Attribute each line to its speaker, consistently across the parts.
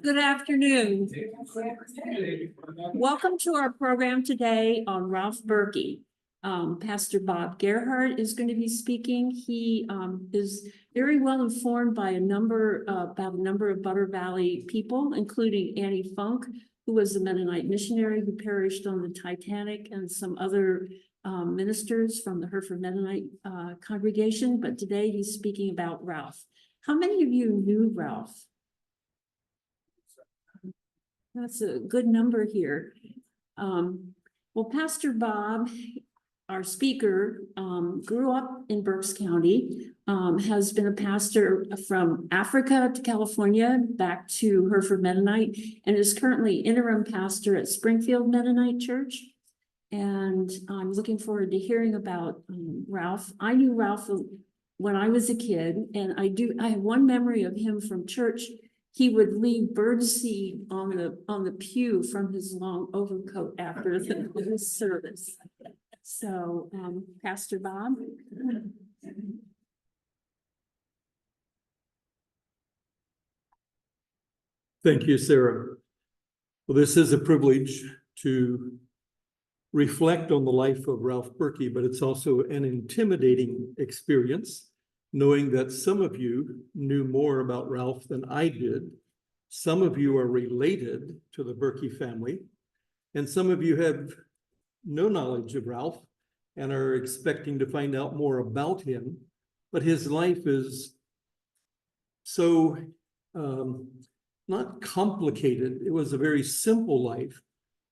Speaker 1: Good afternoon. Welcome to our program today on Ralph Berky. Pastor Bob Gerhart is going to be speaking. He is very well informed by about a number of Butter Valley people, including Annie Funk, who was a Mennonite missionary who perished on the Titanic, and some other ministers from the Hereford Mennonite congregation. But today he's speaking about Ralph. How many of you knew Ralph? That's a good number here. Well, Pastor Bob, our speaker, grew up in Berks County, has been a pastor from Africa to California, back to Hereford Mennonite, and is currently interim pastor at Springfield Mennonite Church. And I'm looking forward to hearing about Ralph. I knew Ralph when I was a kid, and I have one memory of him from church. He would leave birdseed on the pew from his long overcoat after the service. So, Pastor Bob.
Speaker 2: Thank you, Sarah. Well, this is a privilege to reflect on the life of Ralph Berky, but it's also an intimidating experience, knowing that some of you knew more about Ralph than I did. Some of you are related to the Berky family, and some of you have no knowledge of Ralph and are expecting to find out more about him. But his life is so not complicated. It was a very simple life,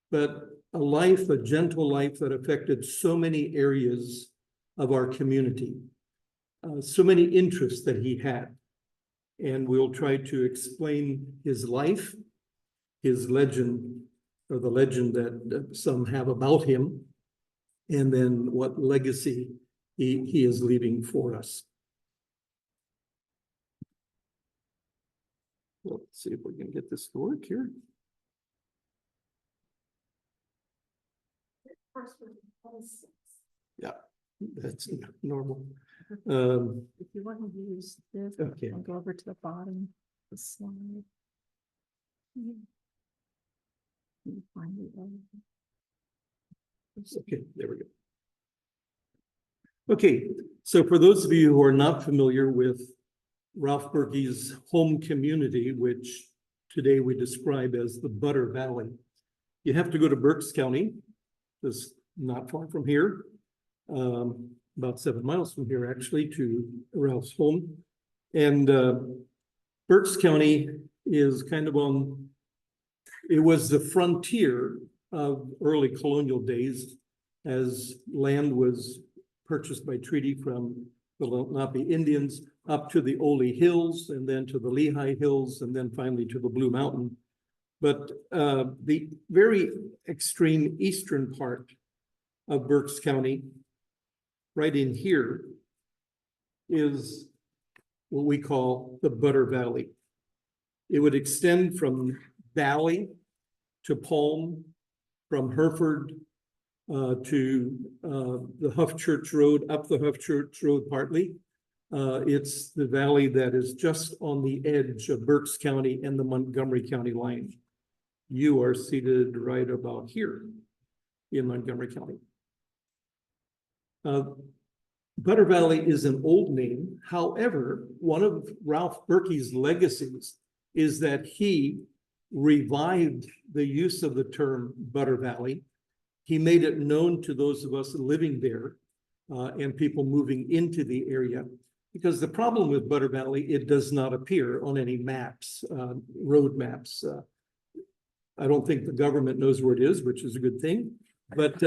Speaker 2: but a gentle life that affected so many areas of our community, so many interests that he had. And we'll try to explain his life, his legend, or the legend that some have about him, and then what legacy he is leaving for us. Well, let's see if we can get this to work here. Yeah, that's normal.
Speaker 1: If you want to use this,
Speaker 2: okay.
Speaker 1: I'll go over to the bottom of the slide.
Speaker 2: Okay, there we go. Okay, so for those of you who are not familiar with Ralph Berky's home community, which today we describe as the Butter Valley, you have to go to Berks County, just not far from here, about 7 miles from here actually, to Ralph's home. And Berks County is kind of it was the frontier of early colonial days, as land was purchased by treaty from the Lenape Indians up to the Ole Hills, and then to the Lehigh Hills, and then finally to the Blue Mountain. But the very extreme eastern part of Berks County, right in here, is what we call the Butter Valley. It would extend from Valley to Palm, from Hereford to the Huff Church Road, up the Huff Church Road partly. It's the valley that is just on the edge of Berks County and the Montgomery County line. You are seated right about here in Montgomery County. Butter Valley is an old name. However, one of Ralph Berky's legacies is that he revived the use of the term Butter Valley. He made it known to those of us living there and people moving into the area, because the problem with Butter Valley, it does not appear on any maps, road maps. I don't think the government knows where it is, which is a good thing, but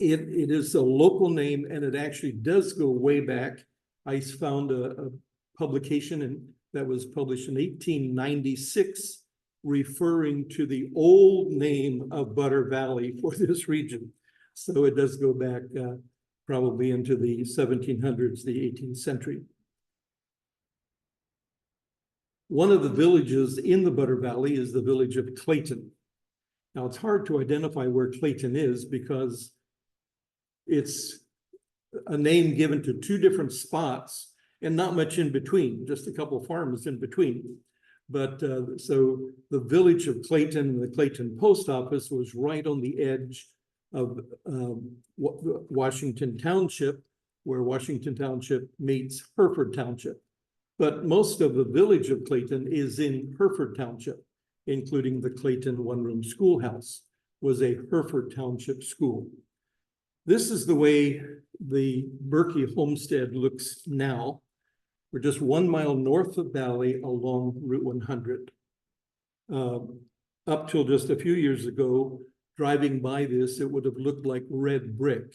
Speaker 2: it is a local name, and it actually does go way back. I found a publication that was published in 1896 referring to the old name of Butter Valley for this region. So it does go back probably into the 1700s, the 18th century. One of the villages in the Butter Valley is the village of Clayton. Now, it's hard to identify where Clayton is because it's a name given to two different spots and not much in between, just a couple of farms in between. But so the village of Clayton and the Clayton post office was right on the edge of Washington Township, where Washington Township meets Hereford Township. But most of the village of Clayton is in Hereford Township, including the Clayton one-room schoolhouse was a Hereford Township school. This is the way the Berky homestead looks now. We're just 1 mile north of Valley along Route 100. Up till just a few years ago, driving by this, it would have looked like red brick.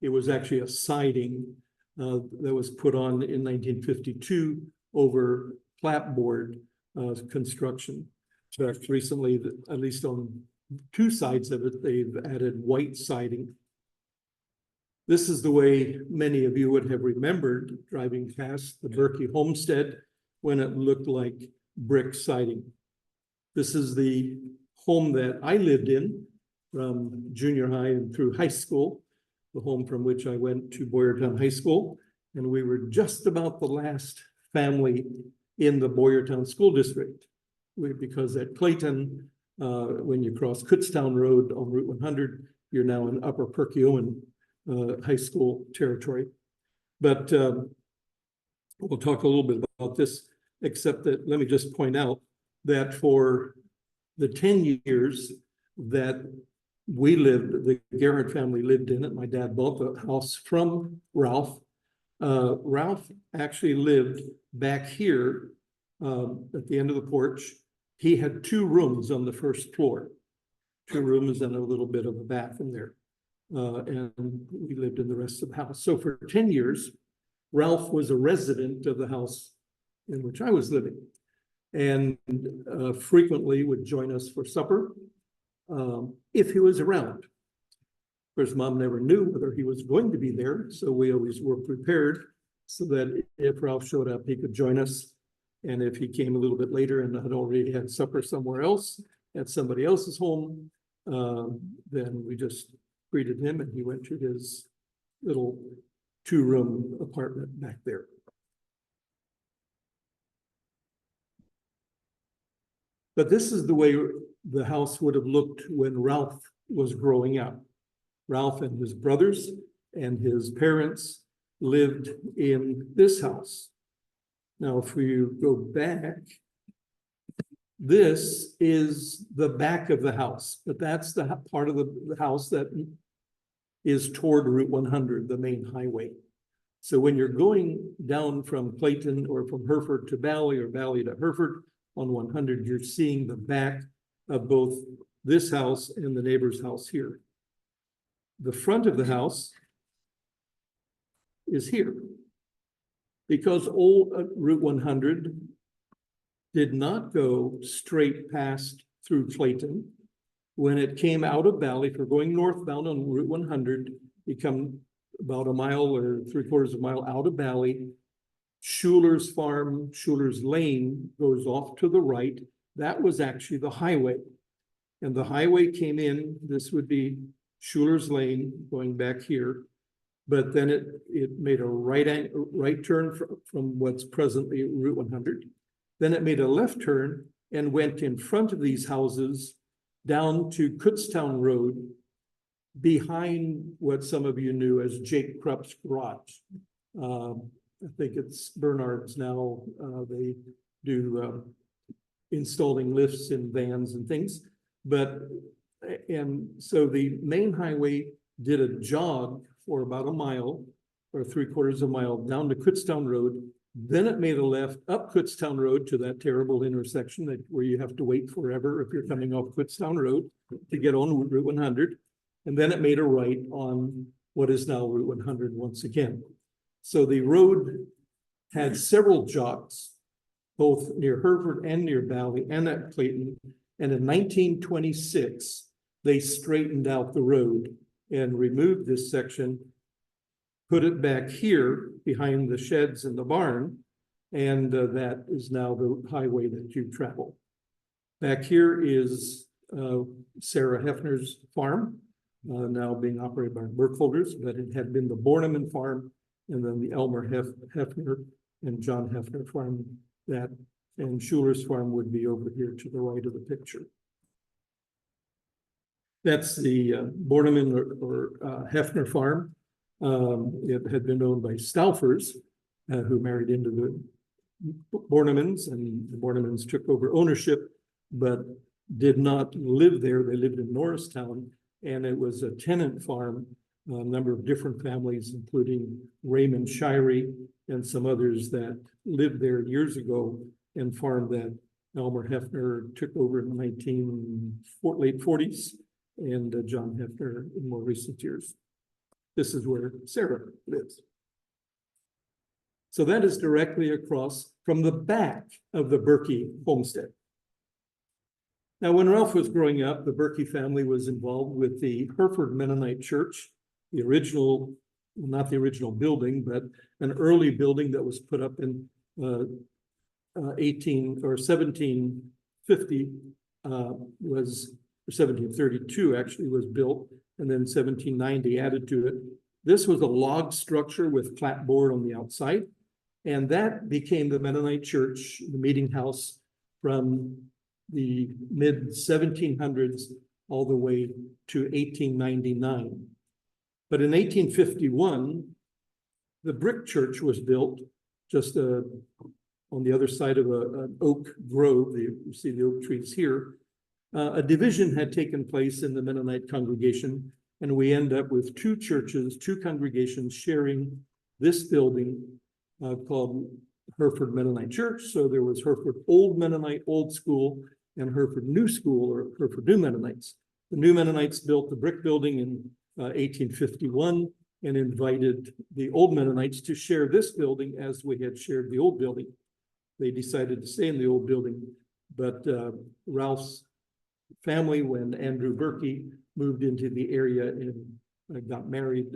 Speaker 2: It was actually a siding that was put on in 1952 over clapboard construction. But recently, at least on 2 sides of it, they've added white siding. This is the way many of you would have remembered driving past the Berky homestead when it looked like brick siding. This is the home that I lived in from junior high and through high school, the home from which I went to Boyertown High School. And we were just about the last family in the Boyertown School District. Because at Clayton, when you cross Kutztown Road on Route 100, you're now in Upper Perkiomen high school territory. But we'll talk a little bit about this, except that let me just point out that for the 10 years that we lived, the Gerhart family lived in it, my dad bought the house from Ralph. Ralph actually lived back here at the end of the porch. He had 2 rooms on the first floor, 2 rooms and a little bit of a bath in there. And we lived in the rest of the house. So for 10 years, Ralph was a resident of the house in which I was living, and frequently would join us for supper if he was around. Of course, Mom never knew whether he was going to be there, so we always were prepared so that if Ralph showed up, he could join us. And if he came a little bit later and had already had supper somewhere else at somebody else's home, then we just greeted him and he went to his little 2-room apartment back there. But this is the way the house would have looked when Ralph was growing up. Ralph and his brothers and his parents lived in this house. Now, if we go back, this is the back of the house, but that's the part of the house that is toward Route 100, the main highway. So when you're going down from Clayton or from Hereford to Valley or Valley to Hereford on 100, you're seeing the back of both this house and the neighbor's house here. The front of the house is here. Because old Route 100 did not go straight past through Clayton. When it came out of Valley, for going northbound on Route 100, you come about a mile or 3/4 of a mile out of Valley. Schuler's farm, Schuler's Lane goes off to the right. That was actually the highway. And the highway came in, this would be Schuler's Lane going back here. But then it made a right turn from what's presently Route 100. Then it made a left turn and went in front of these houses down to Kutztown Road, behind what some of you knew as Jake Krupp's garage. I think it's Bernard's now. They do installing lifts in vans and things. And so the main highway did a jog for about a mile or 3/4 of a mile down to Kutztown Road. Then it made a left up Kutztown Road to that terrible intersection where you have to wait forever if you're coming off Kutztown Road to get on Route 100. And then it made a right on what is now Route 100 once again. So the road had several jogs, both near Hereford and near Valley and at Clayton. And in 1926, they straightened out the road and removed this section, put it back here behind the sheds and the barn, and that is now the highway that you travel. Back here is Sarah Hefner's farm, now being operated by Burkholders, but it had been the Borneman farm and then the Elmer Hefner and John Hefner farmed that, and Schuler's farm would be over here to the right of the picture. That's the Borneman or Hefner farm. It had been owned by Staufers, who married into the Bornemans, and the Bornemans took over ownership, but did not live there. They lived in Norristown, and it was a tenant farm. A number of different families, including Raymond Shirey and some others that lived there years ago and farmed that. Elmer Hefner took over in the late 40s, and John Hefner in more recent years. This is where Sarah lives. So that is directly across from the back of the Berky homestead. Now, when Ralph was growing up, the Berky family was involved with the Hereford Mennonite Church, the original, not the original building, but an early building that was put up in 1750 was 1732 actually was built, and then 1790 added to it. This was a log structure with clapboard on the outside, and that became the Mennonite Church, the meeting house, from the mid 1700s all the way to 1899. But in 1851, the brick church was built just on the other side of an oak grove. You see the oak trees here. A division had taken place in the Mennonite congregation, and we end up with two churches, two congregations sharing this building called Hereford Mennonite Church. So there was Hereford Old Mennonite, Old School, and Hereford New School, or Hereford New Mennonites. The New Mennonites built the brick building in 1851 and invited the Old Mennonites to share this building as we had shared the old building. They decided to stay in the old building, but Ralph's family, when Andrew Berky moved into the area and got married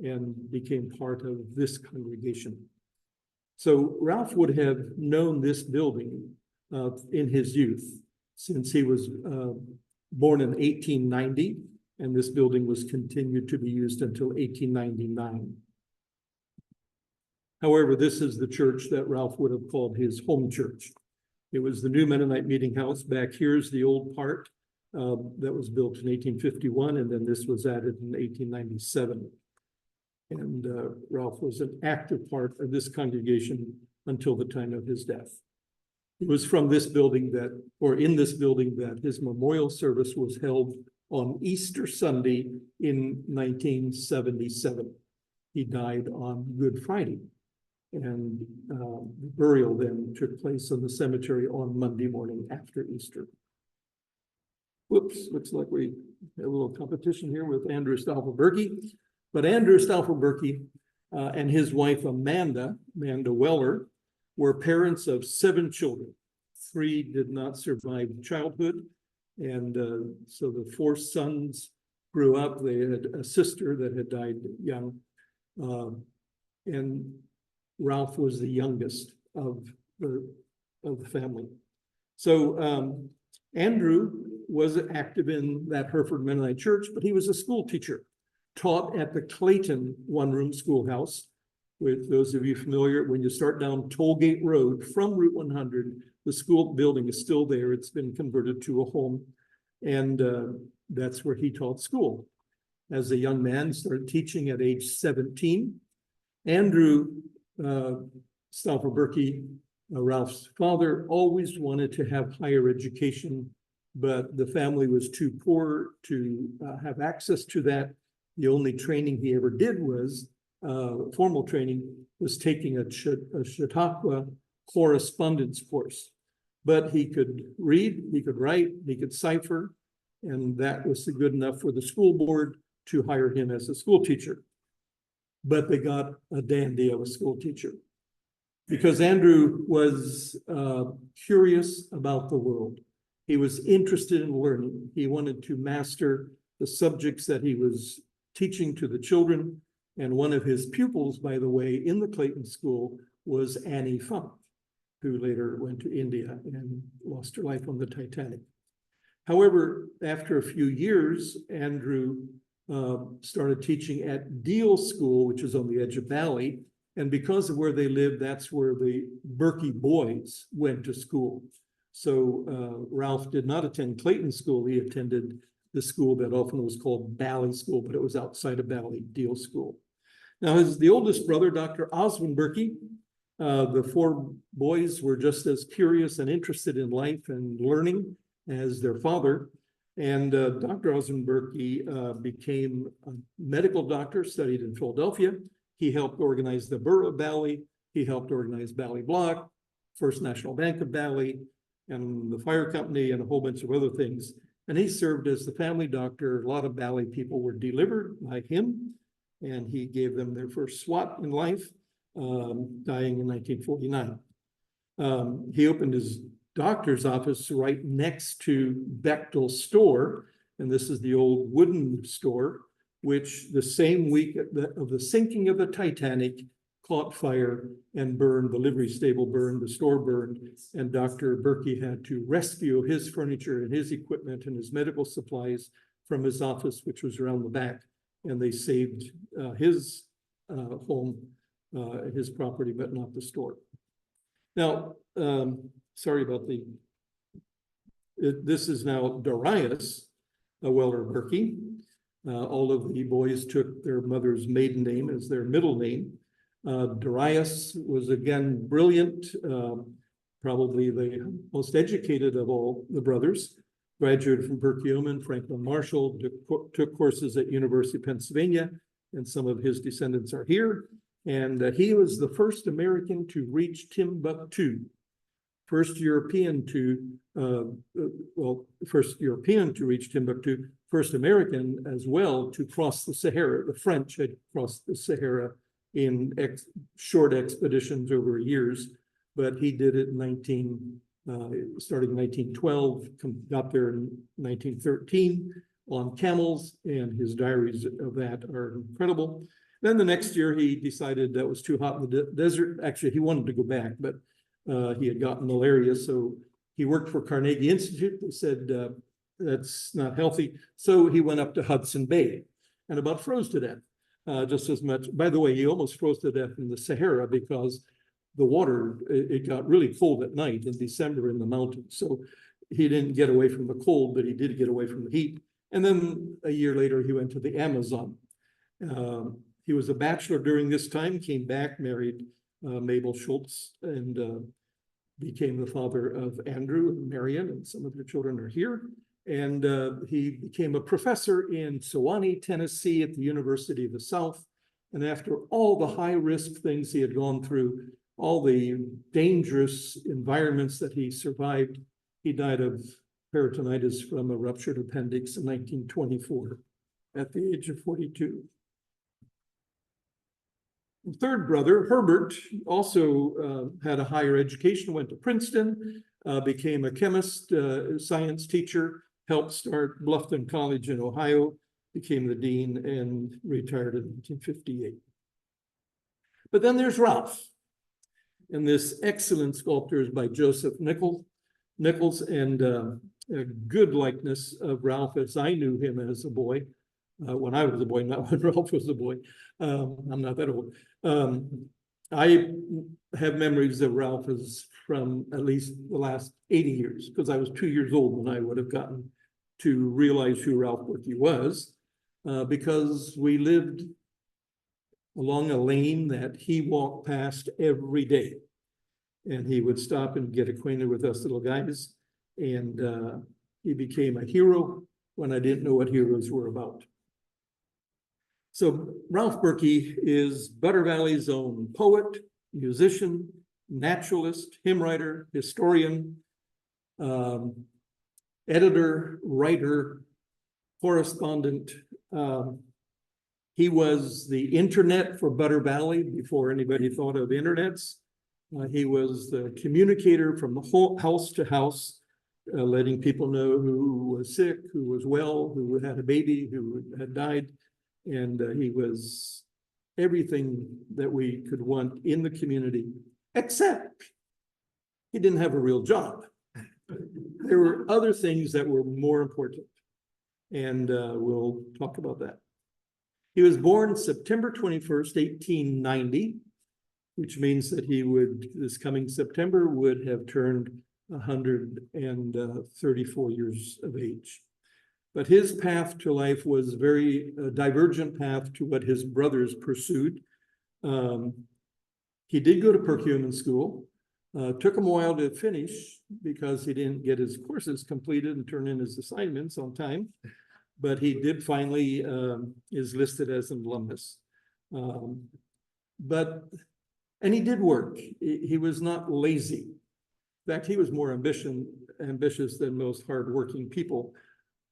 Speaker 2: and became part of this congregation. So Ralph would have known this building in his youth, since he was born in 1890, and this building was continued to be used until 1899. However, this is the church that Ralph would have called his home church. It was the New Mennonite Meeting House. Back here's the old part that was built in 1851, and then this was added in 1897. And Ralph was an active part of this congregation until the time of his death. It was from this building that, or in this building, that his memorial service was held on Easter Sunday in 1977. He died on Good Friday, and the burial then took place in the cemetery on Monday morning after Easter. Whoops, looks like we have a little competition here with Andrew Stauffer Berky. But Andrew Stauffer Berky and his wife Amanda Weller, were parents of 7 children. 3 did not survive childhood, and so the 4 sons grew up. They had a sister that had died young, and Ralph was the youngest of the family. So Andrew was active in that Hereford Mennonite Church, but he was a school teacher, taught at the Clayton one-room schoolhouse. With those of you familiar, when you start down Tollgate Road from Route 100, the school building is still there. It's been converted to a home, and that's where he taught school. As a young man, started teaching at age 17. Andrew Stauffer Berky, Ralph's father, always wanted to have higher education, but the family was too poor to have access to that. The only training he ever did was formal training, was taking a Chautauqua correspondence course. But he could read, he could write, he could cipher, and that was good enough for the school board to hire him as a school teacher. But they got a dandy of a school teacher, because Andrew was curious about the world. He was interested in learning. He wanted to master the subjects that he was teaching to the children. And one of his pupils, by the way, in the Clayton School was Annie Funk, who later went to India and lost her life on the Titanic. However, after a few years, Andrew started teaching at Deal School, which is on the edge of Valley, And because of where they lived, that's where the Berky boys went to school. So Ralph did not attend Clayton School. He attended the school that often was called Bally School, but it was outside of Bally, Deal School. Now, the oldest brother, Dr. Oswin Berky, the four boys were just as curious and interested in life and learning as their father. And Dr. Oswin Berky became a medical doctor, studied in Philadelphia. He helped organize the Borough of Bally. He helped organize Bally Block, First National Bank of Bally, and the fire company, and a whole bunch of other things. And he served as the family doctor. A lot of Bally people were delivered by him, and he gave them their first SWAT in life, dying in 1949. He opened his doctor's office right next to Bechtel's store, and this is the old wooden store, which the same week of the sinking of the Titanic caught fire and burned. The livery stable burned, the store burned, and Dr. Berky had to rescue his furniture and his equipment and his medical supplies from his office, which was around the back, and they saved his home, his property, but not the store. Now, sorry about this is now Darius Weller Berky. All of the boys took their mother's maiden name as their middle name. Darius was again brilliant, probably the most educated of all the brothers. Graduated from Berkey Franklin Marshall, took courses at University of Pennsylvania, and some of his descendants are here. And he was the first American to reach Timbuktu. First European to reach Timbuktu, first American as well to cross the Sahara. The French had crossed the Sahara in short expeditions over years, but he did it in starting in 1912, got there in 1913 on camels, and his diaries of that are incredible. Then the next year he decided that was too hot in the desert. Actually, he wanted to go back, but he had gotten malaria, so he worked for Carnegie Institute. They said that's not healthy, so he went up to Hudson Bay and about froze to death. Just as much. By the way, he almost froze to death in the Sahara because the water, it got really cold at night in December in the mountains. So he didn't get away from the cold, but he did get away from the heat. And then a year later, he went to the Amazon. He was a bachelor during this time, came back, married Mabel Schultz, and became the father of Andrew and Marion, and some of their children are here. And he became a professor in Sewanee, Tennessee at the University of the South. And after all the high-risk things he had gone through, all the dangerous environments that he survived, he died of peritonitis from a ruptured appendix in 1924 at the age of 42. The third brother, Herbert, also had a higher education, went to Princeton, became a chemist, science teacher, helped start Bluffton College in Ohio, became the dean, and retired in 1958. But then there's Ralph. And this excellent sculpture is by Joseph Nichols, and a good likeness of Ralph as I knew him as a boy, when I was a boy, not when Ralph was a boy. I'm not that old. I have memories of Ralph as from at least the last 80 years, because I was 2 years old when I would have gotten to realize who Ralph Berky was, because we lived along a lane that he walked past every day. And he would stop and get acquainted with us little guys. And he became a hero when I didn't know what heroes were about. So Ralph Berky is Butter Valley's own poet, musician, naturalist, hymn writer, historian, editor, writer, correspondent. He was the internet for Butter Valley before anybody thought of internets. He was the communicator from the house to house, letting people know who was sick, who was well, who had a baby, who had died. And he was everything that we could want in the community, except he didn't have a real job. There were other things that were more important, and we'll talk about that. He was born September 21st, 1890, which means that he would, this coming September, would have turned 134 years of age. But his path to life was very divergent path to what his brothers pursued. He did go to Perkiomen School. Took him a while to finish because he didn't get his courses completed and turn in his assignments on time. But he did finally is listed as an alumnus. And he did work. He was not lazy. In fact, he was more ambitious than most hardworking people.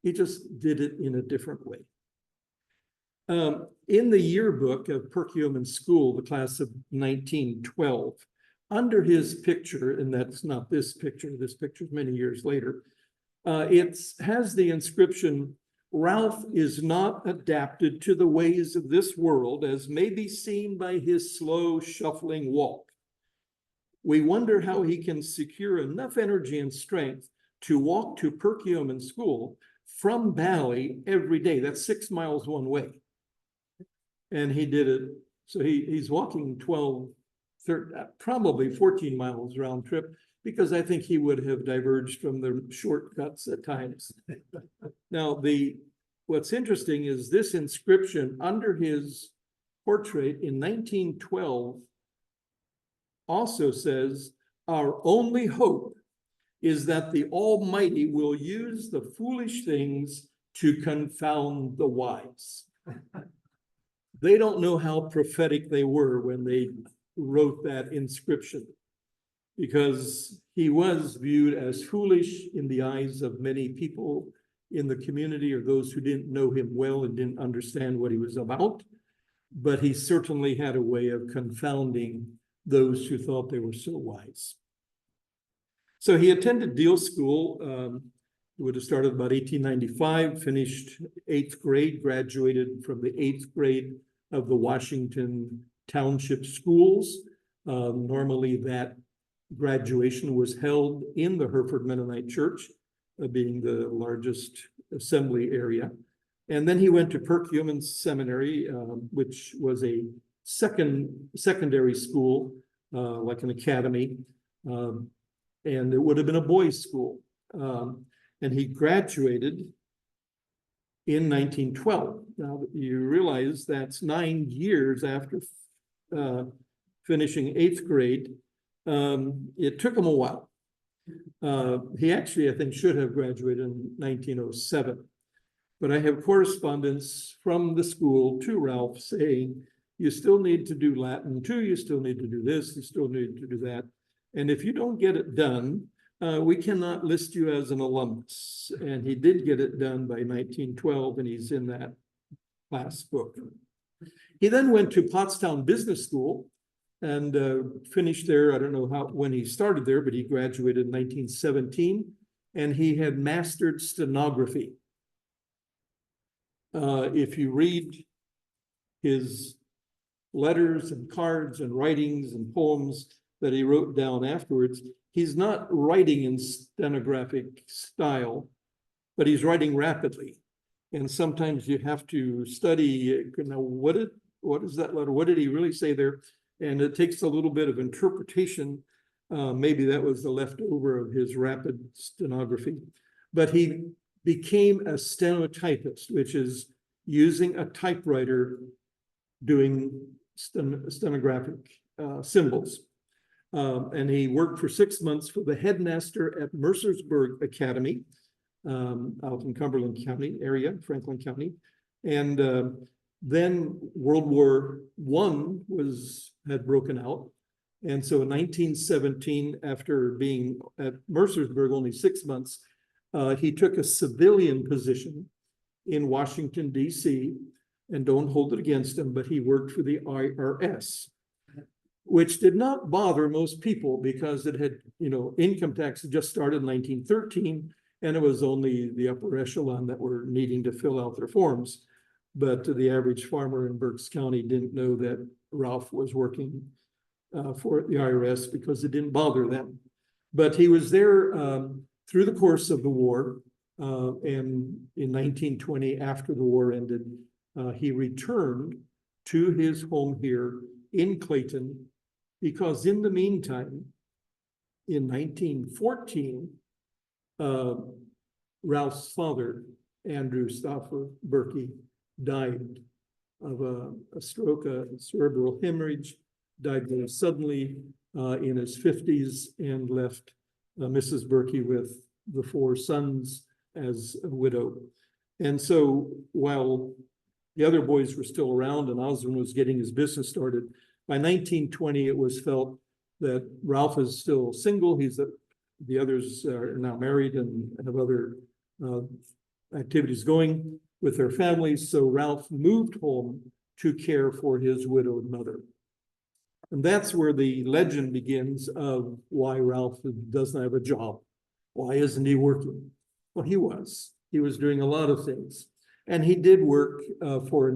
Speaker 2: He just did it in a different way. In the yearbook of Perkiomen School, the class of 1912, under his picture, and that's not this picture is many years later, it has the inscription, "Ralph is not adapted to the ways of this world, as may be seen by his slow shuffling walk. We wonder how he can secure enough energy and strength to walk to Perkiomen School from Bali every day." That's 6 miles one way. And he did it. So he's walking probably 14 miles round trip, because I think he would have diverged from the shortcuts at times. Now, what's interesting is this inscription under his portrait in 1912 also says, "Our only hope is that the Almighty will use the foolish things to confound the wise." They don't know how prophetic they were when they wrote that inscription, because he was viewed as foolish in the eyes of many people in the community, or those who didn't know him well and didn't understand what he was about. But he certainly had a way of confounding those who thought they were so wise. So he attended Deal School. He would have started about 1895, finished 8th grade, graduated from the 8th grade of the Washington Township Schools. Normally that graduation was held in the Hereford Mennonite Church, being the largest assembly area. And then he went to Perkiomen Seminary, which was a secondary school, like an academy. And it would have been a boys' school. And he graduated in 1912. Now, you realize that's 9 years after finishing 8th grade. It took him a while. He actually, I think, should have graduated in 1907. But I have correspondence from the school to Ralph saying, you still need to do Latin too, you still need to do this, you still need to do that. And if you don't get it done, we cannot list you as an alumnus. And he did get it done by 1912, and he's in that class book. He then went to Pottstown Business School and finished there. I don't know when he started there, but he graduated in 1917, and he had mastered stenography. If you read his letters and cards and writings and poems that he wrote down afterwards, he's not writing in stenographic style, but he's writing rapidly. And sometimes you have to study, what is that letter? What did he really say there? And it takes a little bit of interpretation. Maybe that was the leftover of his rapid stenography. But he became a stenotypist, which is using a typewriter doing stenographic symbols. And he worked for 6 months for the headmaster at Mercersburg Academy, out in Cumberland County area, Franklin County. And then World War I had broken out. And so in 1917, after being at Mercersburg only 6 months, he took a civilian position in Washington, D.C., and don't hold it against him, but he worked for the IRS, which did not bother most people because it had, income tax had just started in 1913, and it was only the upper echelon that were needing to fill out their forms. But the average farmer in Berks County didn't know that Ralph was working for the IRS because it didn't bother them. But he was there through the course of the war, and in 1920, after the war ended, he returned to his home here in Clayton because in the meantime, in 1914, Ralph's father, Andrew Stauffer Berky, died of a stroke, a cerebral hemorrhage, died very suddenly in his 50s, and left Mrs. Berky with the 4 sons as a widow. And so while the other boys were still around and Osmond was getting his business started, by 1920, it was felt that Ralph is still single. The others are now married and have other activities going with their families. So Ralph moved home to care for his widowed mother. And that's where the legend begins of why Ralph doesn't have a job. Why isn't he working? Well, he was. He was doing a lot of things. And he did work for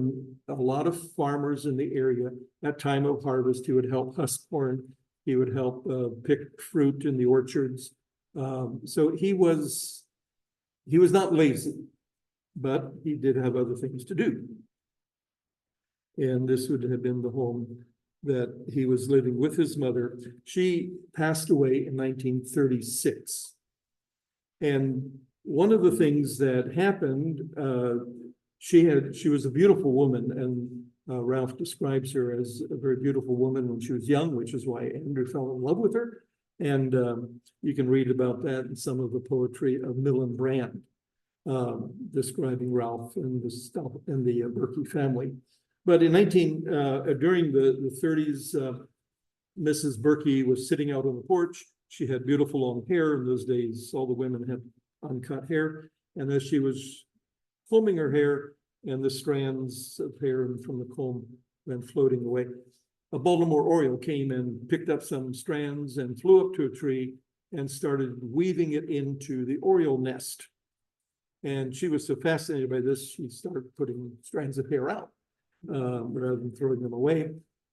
Speaker 2: a lot of farmers in the area. At time of harvest, he would help husk corn. He would help pick fruit in the orchards. So he was not lazy, but he did have other things to do. And this would have been the home that he was living with his mother. She passed away in 1936. And one of the things that happened, she was a beautiful woman, and Ralph describes her as a very beautiful woman when she was young, which is why Andrew fell in love with her. And you can read about that in some of the poetry of Millen Brand, describing Ralph and the Berky family. But in during the 30s, Mrs. Berky was sitting out on the porch. She had beautiful long hair. In those days, all the women had uncut hair. And as she was combing her hair, and the strands of hair from the comb went floating away, a Baltimore Oriole came and picked up some strands and flew up to a tree and started weaving it into the Oriole nest. And she was so fascinated by this, she started putting strands of hair out rather than throwing them away.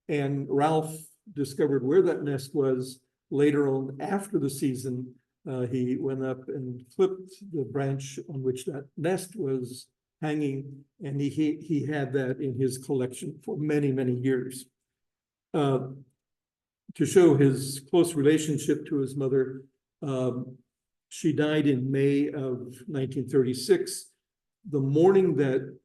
Speaker 2: And Ralph discovered where that nest was. Later on, after the season, he went up and clipped the branch on which that nest was hanging, and he had that in his collection for many, many years. To show his close relationship to his mother, she died in May of 1936. The morning that,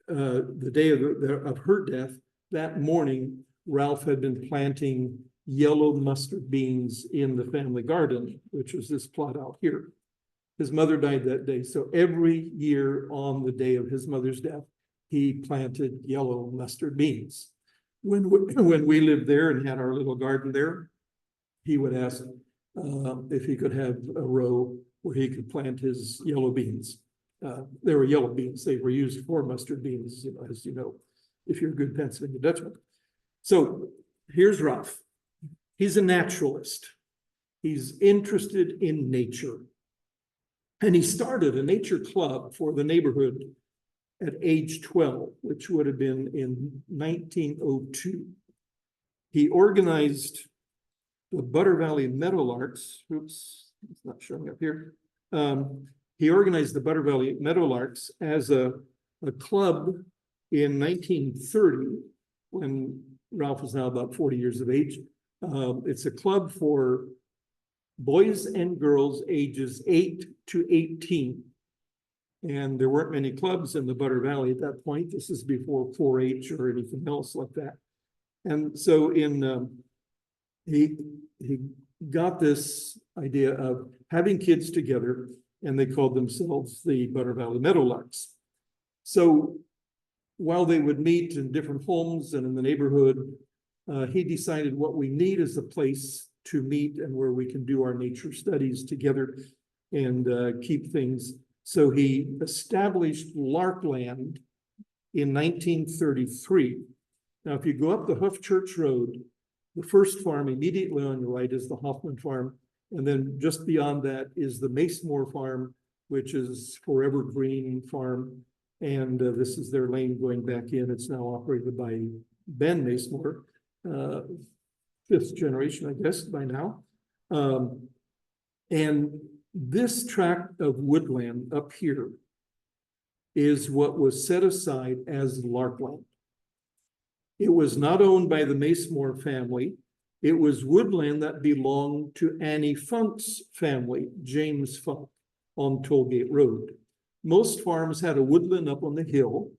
Speaker 2: the day of her death, that morning, Ralph had been planting yellow mustard beans in the family garden, which was this plot out here. His mother died that day. So every year on the day of his mother's death, he planted yellow mustard beans. When we lived there and had our little garden there, he would ask if he could have a row where he could plant his yellow beans. They were yellow beans. They were used for mustard beans, as you know, if you're a good Pennsylvania Dutchman. So here's Ralph. He's a naturalist. He's interested in nature. And he started a nature club for the neighborhood at age 12, which would have been in 1902. He organized the Butter Valley Meadowlarks. Oops, it's not showing up here. He organized the Butter Valley Meadowlarks as a club in 1930, when Ralph was now about 40 years of age. It's a club for boys and girls ages 8 to 18. And there weren't many clubs in the Butter Valley at that point. This is before 4-H or anything else like that. And so he got this idea of having kids together, and they called themselves the Butter Valley Meadowlarks. So while they would meet in different homes and in the neighborhood, he decided what we need is a place to meet and where we can do our nature studies together and keep things. So he established Larkland in 1933. Now, if you go up the Hoof Church Road, the first farm immediately on your right is the Hoffman Farm. And then just beyond that is the Macemore Farm, which is Forever Green Farm. And this is their lane going back in. It's now operated by Ben Macemore, 5th generation, I guess, by now. And this tract of woodland up here is what was set aside as Larkland. It was not owned by the Macemore family. It was woodland that belonged to Annie Funk's family, James Funk, on Tollgate Road. Most farms had a woodland up on the hill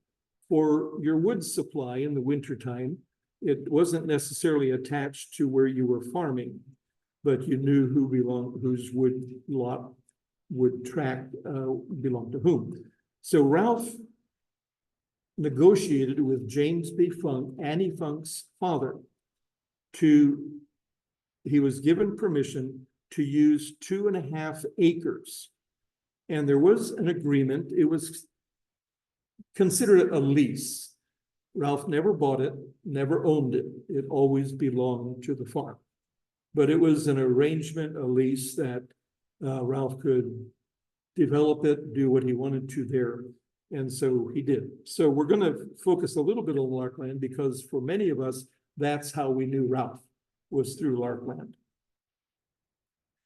Speaker 2: for your wood supply in the wintertime. It wasn't necessarily attached to where you were farming, but you knew whose wood lot would tract belonged to whom. So Ralph negotiated with James B. Funk, Annie Funk's father, he was given permission to use 2.5 acres. And there was an agreement. It was considered a lease. Ralph never bought it, never owned it. It always belonged to the farm. But it was an arrangement, a lease that Ralph could develop it, do what he wanted to there. And so he did. So we're going to focus a little bit on Larkland because for many of us, that's how we knew Ralph, was through Larkland.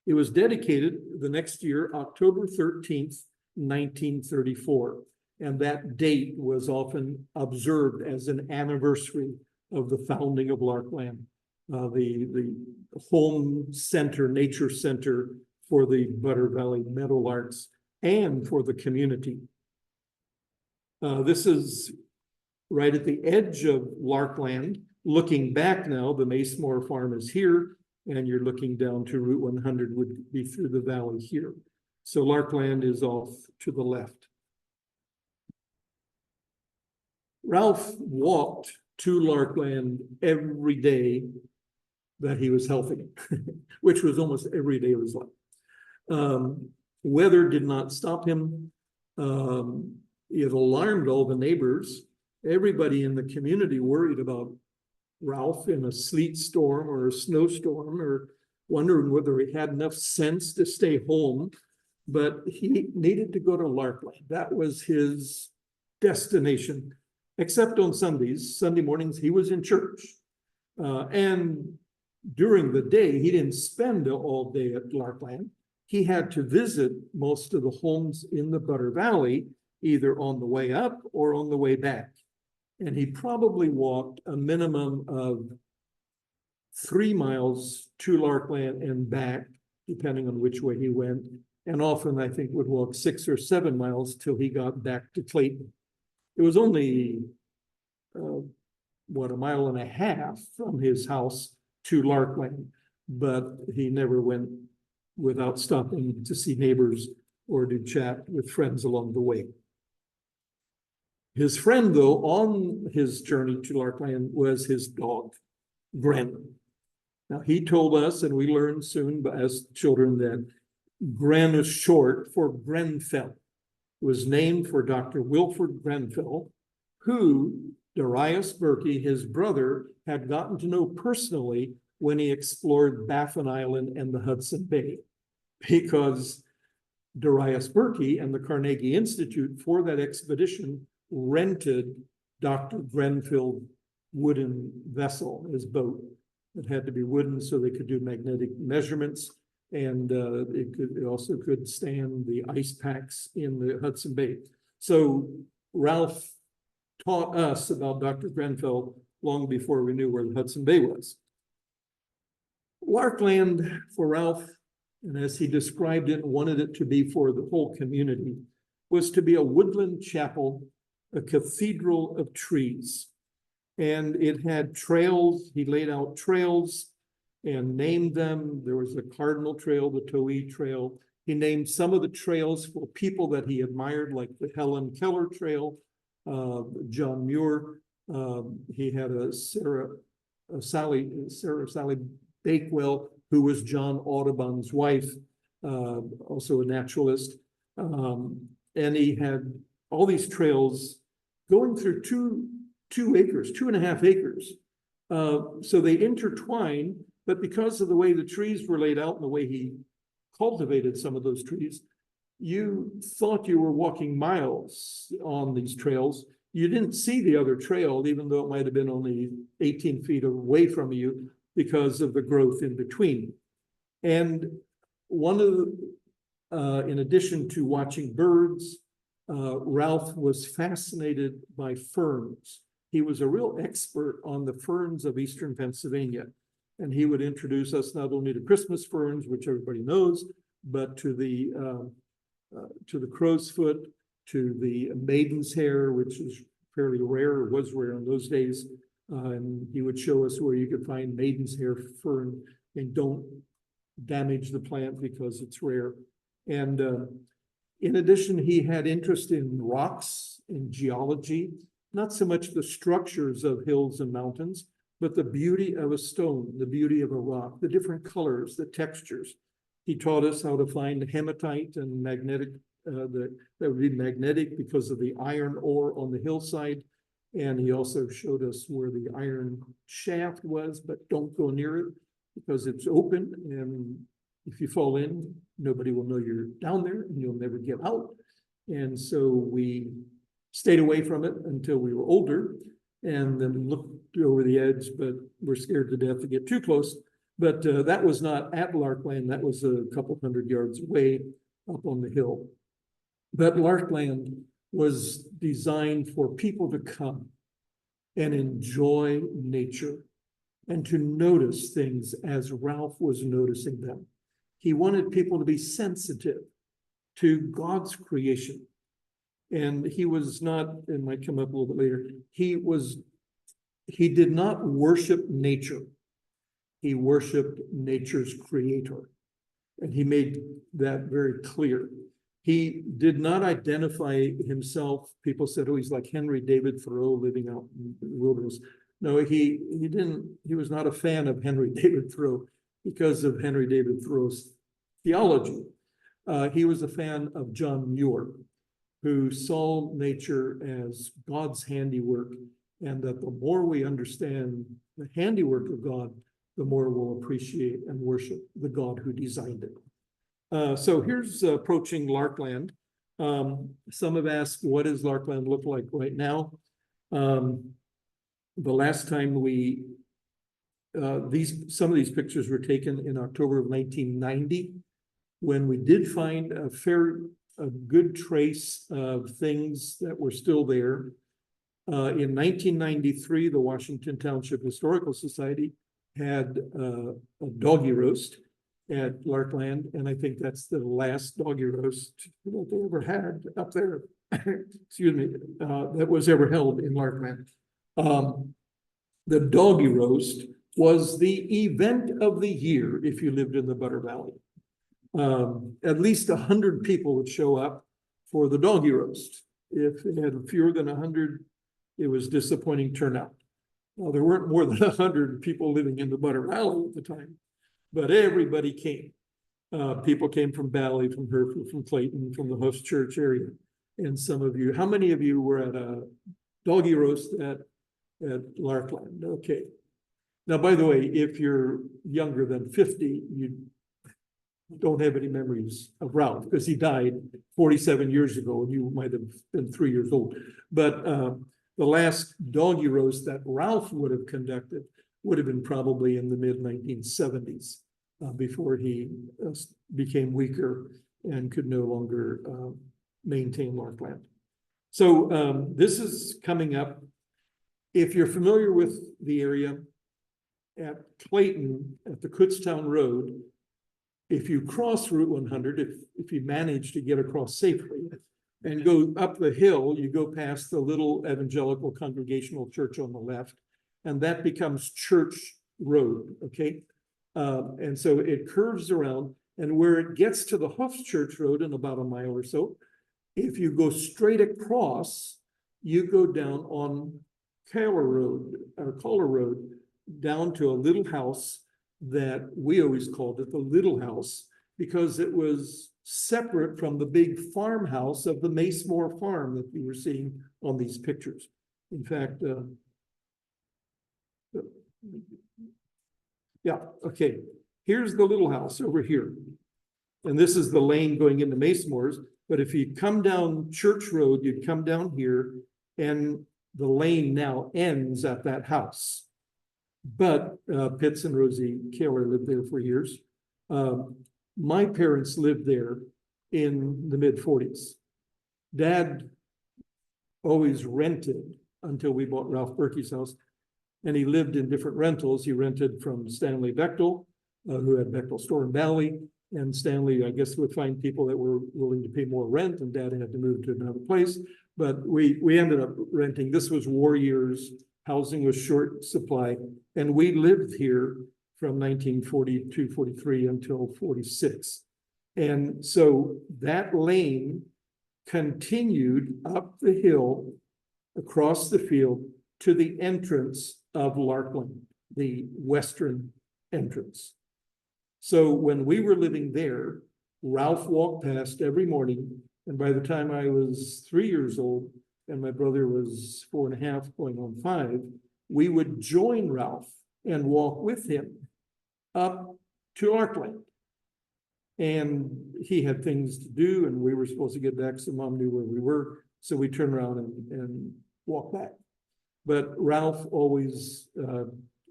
Speaker 2: It was dedicated the next year, October 13th, 1934. And that date was often observed as an anniversary of the founding of Larkland, the home center, nature center for the Butter Valley Meadowlarks and for the community. This is right at the edge of Larkland. Looking back now, the Macemore farm is here, and you're looking down to Route 100 would be through the valley here. So Larkland is off to the left. Ralph walked to Larkland every day that he was healthy, which was almost every day of his life. Weather did not stop him. It alarmed all the neighbors. Everybody in the community worried about Ralph in a sleet storm or a snowstorm, or wondering whether he had enough sense to stay home. But he needed to go to Larkland. That was his destination, except on Sundays. Sunday mornings, he was in church. And during the day, he didn't spend all day at Larkland. He had to visit most of the homes in the Butter Valley, either on the way up or on the way back. And he probably walked a minimum of 3 miles to Larkland and back, depending on which way he went. And often, I think, would walk 6 or 7 miles till he got back to Clayton. It was only, 1.5 miles from his house to Larkland, but he never went without stopping to see neighbors or to chat with friends along the way. His friend, though, on his journey to Larkland was his dog, Gren. Now, he told us, and we learned soon as children, that Gren is short for Grenfell. It was named for Dr. Wilford Grenfell, who Darius Berky, his brother, had gotten to know personally when he explored Baffin Island and the Hudson Bay, because Darius Berky and the Carnegie Institute for that expedition rented Dr. Grenfell wooden vessel, his boat. It had to be wooden so they could do magnetic measurements, and it also could stand the ice packs in the Hudson Bay. So Ralph taught us about Dr. Grenfell long before we knew where the Hudson Bay was. Larkland for Ralph, and as he described it, wanted it to be for the whole community, was to be a woodland chapel, a cathedral of trees. And it had trails. He laid out trails and named them. There was the Cardinal Trail, the Towhee Trail. He named some of the trails for people that he admired, like the Helen Keller Trail, John Muir. He had a Sarah Sally Bakewell, who was John Audubon's wife, also a naturalist. And he had all these trails going through 2.5 acres. So they intertwine, but because of the way the trees were laid out and the way he cultivated some of those trees, you thought you were walking miles on these trails. You didn't see the other trail, even though it might have been only 18 feet away from you because of the growth in between. And one of the, in addition to watching birds, Ralph was fascinated by ferns. He was a real expert on the ferns of eastern Pennsylvania. and he would introduce us not only to Christmas ferns, which everybody knows, but to the crow's foot, to the maiden's hair, which is fairly rare, or was rare in those days. And he would show us where you could find maiden's hair fern, and don't damage the plant because it's rare. And in addition, he had interest in rocks, in geology, not so much the structures of hills and mountains, but the beauty of a stone, the beauty of a rock, the different colors, the textures. He taught us how to find hematite and magnetic, that would be magnetic because of the iron ore on the hillside. And he also showed us where the iron shaft was, but don't go near it because it's open. And if you fall in, nobody will know you're down there and you'll never get out. And so we stayed away from it until we were older, and then looked over the edge, but we're scared to death to get too close. But that was not at Larkland. That was a couple hundred yards away up on the hill. But Larkland was designed for people to come and enjoy nature and to notice things as Ralph was noticing them. He wanted people to be sensitive to God's creation. And he was not, it might come up a little bit later, he did not worship nature. He worshiped nature's creator. And he made that very clear. He did not identify himself. People said, oh, he's like Henry David Thoreau living out in the wilderness. No, he didn't, he was not a fan of Henry David Thoreau because of Henry David Thoreau's theology. He was a fan of John Muir, who saw nature as God's handiwork, and that the more we understand the handiwork of God, the more we'll appreciate and worship the God who designed it. So here's approaching Larkland. Some have asked, what does Larkland look like right now? The last time some of these pictures were taken in October of 1990, when we did find a good trace of things that were still there. In 1993, the Washington Township Historical Society had a doggy roast at Larkland, and I think that's the last doggy roast that they ever had up there, excuse me, that was ever held in Larkland. The doggy roast was the event of the year if you lived in the Butter Valley. At least 100 people would show up for the doggy roast. If it had fewer than 100, it was disappointing turnout. Well, there weren't more than 100 people living in the Butter Valley at the time, but everybody came. People came from Valley, from Hereford, from Clayton, from the Host Church area. And some of you, how many of you were at a doggy roast at Larkland? Okay. Now, by the way, if you're younger than 50, you don't have any memories of Ralph because he died 47 years ago and you might have been 3 years old. But the last doggy roast that Ralph would have conducted would have been probably in the mid-1970s before he became weaker and could no longer maintain Larkland. So this is coming up. If you're familiar with the area at Clayton, at the Kutztown Road, if you cross Route 100, if you manage to get across safely and go up the hill, you go past the little evangelical congregational church on the left, and that becomes Church Road, okay? And so it curves around, and where it gets to the Hoofs Church Road in about a mile or so, if you go straight across, you go down on Caller Road, down to a little house that we always called it the Little House because it was separate from the big farmhouse of the Macemore farm that you were seeing on these pictures. In fact, yeah, okay. Here's the Little House over here. And this is the lane going into Macemore's. But if you come down Church Road, you'd come down here and the lane now ends at that house. But Pitts and Rosie Kaler lived there for years. My parents lived there in the mid-40s. Dad always rented until we bought Ralph Berky's house. and he lived in different rentals. He rented from Stanley Bechtel, who had Bechtel Store and Valley, and Stanley, I guess, would find people that were willing to pay more rent, and Dad had to move to another place. But we ended up renting. This was war years. Housing was short supply, and we lived here from 1942, 43 until 46. And so that lane continued up the hill, across the field, to the entrance of Larkland, the western entrance. So when we were living there, Ralph walked past every morning, and by the time I was 3 years old, and my brother was 4.5, going on 5, we would join Ralph and walk with him up to Larkland. And he had things to do, and we were supposed to get back, so Mom knew where we were. So we turned around and walked back. But Ralph always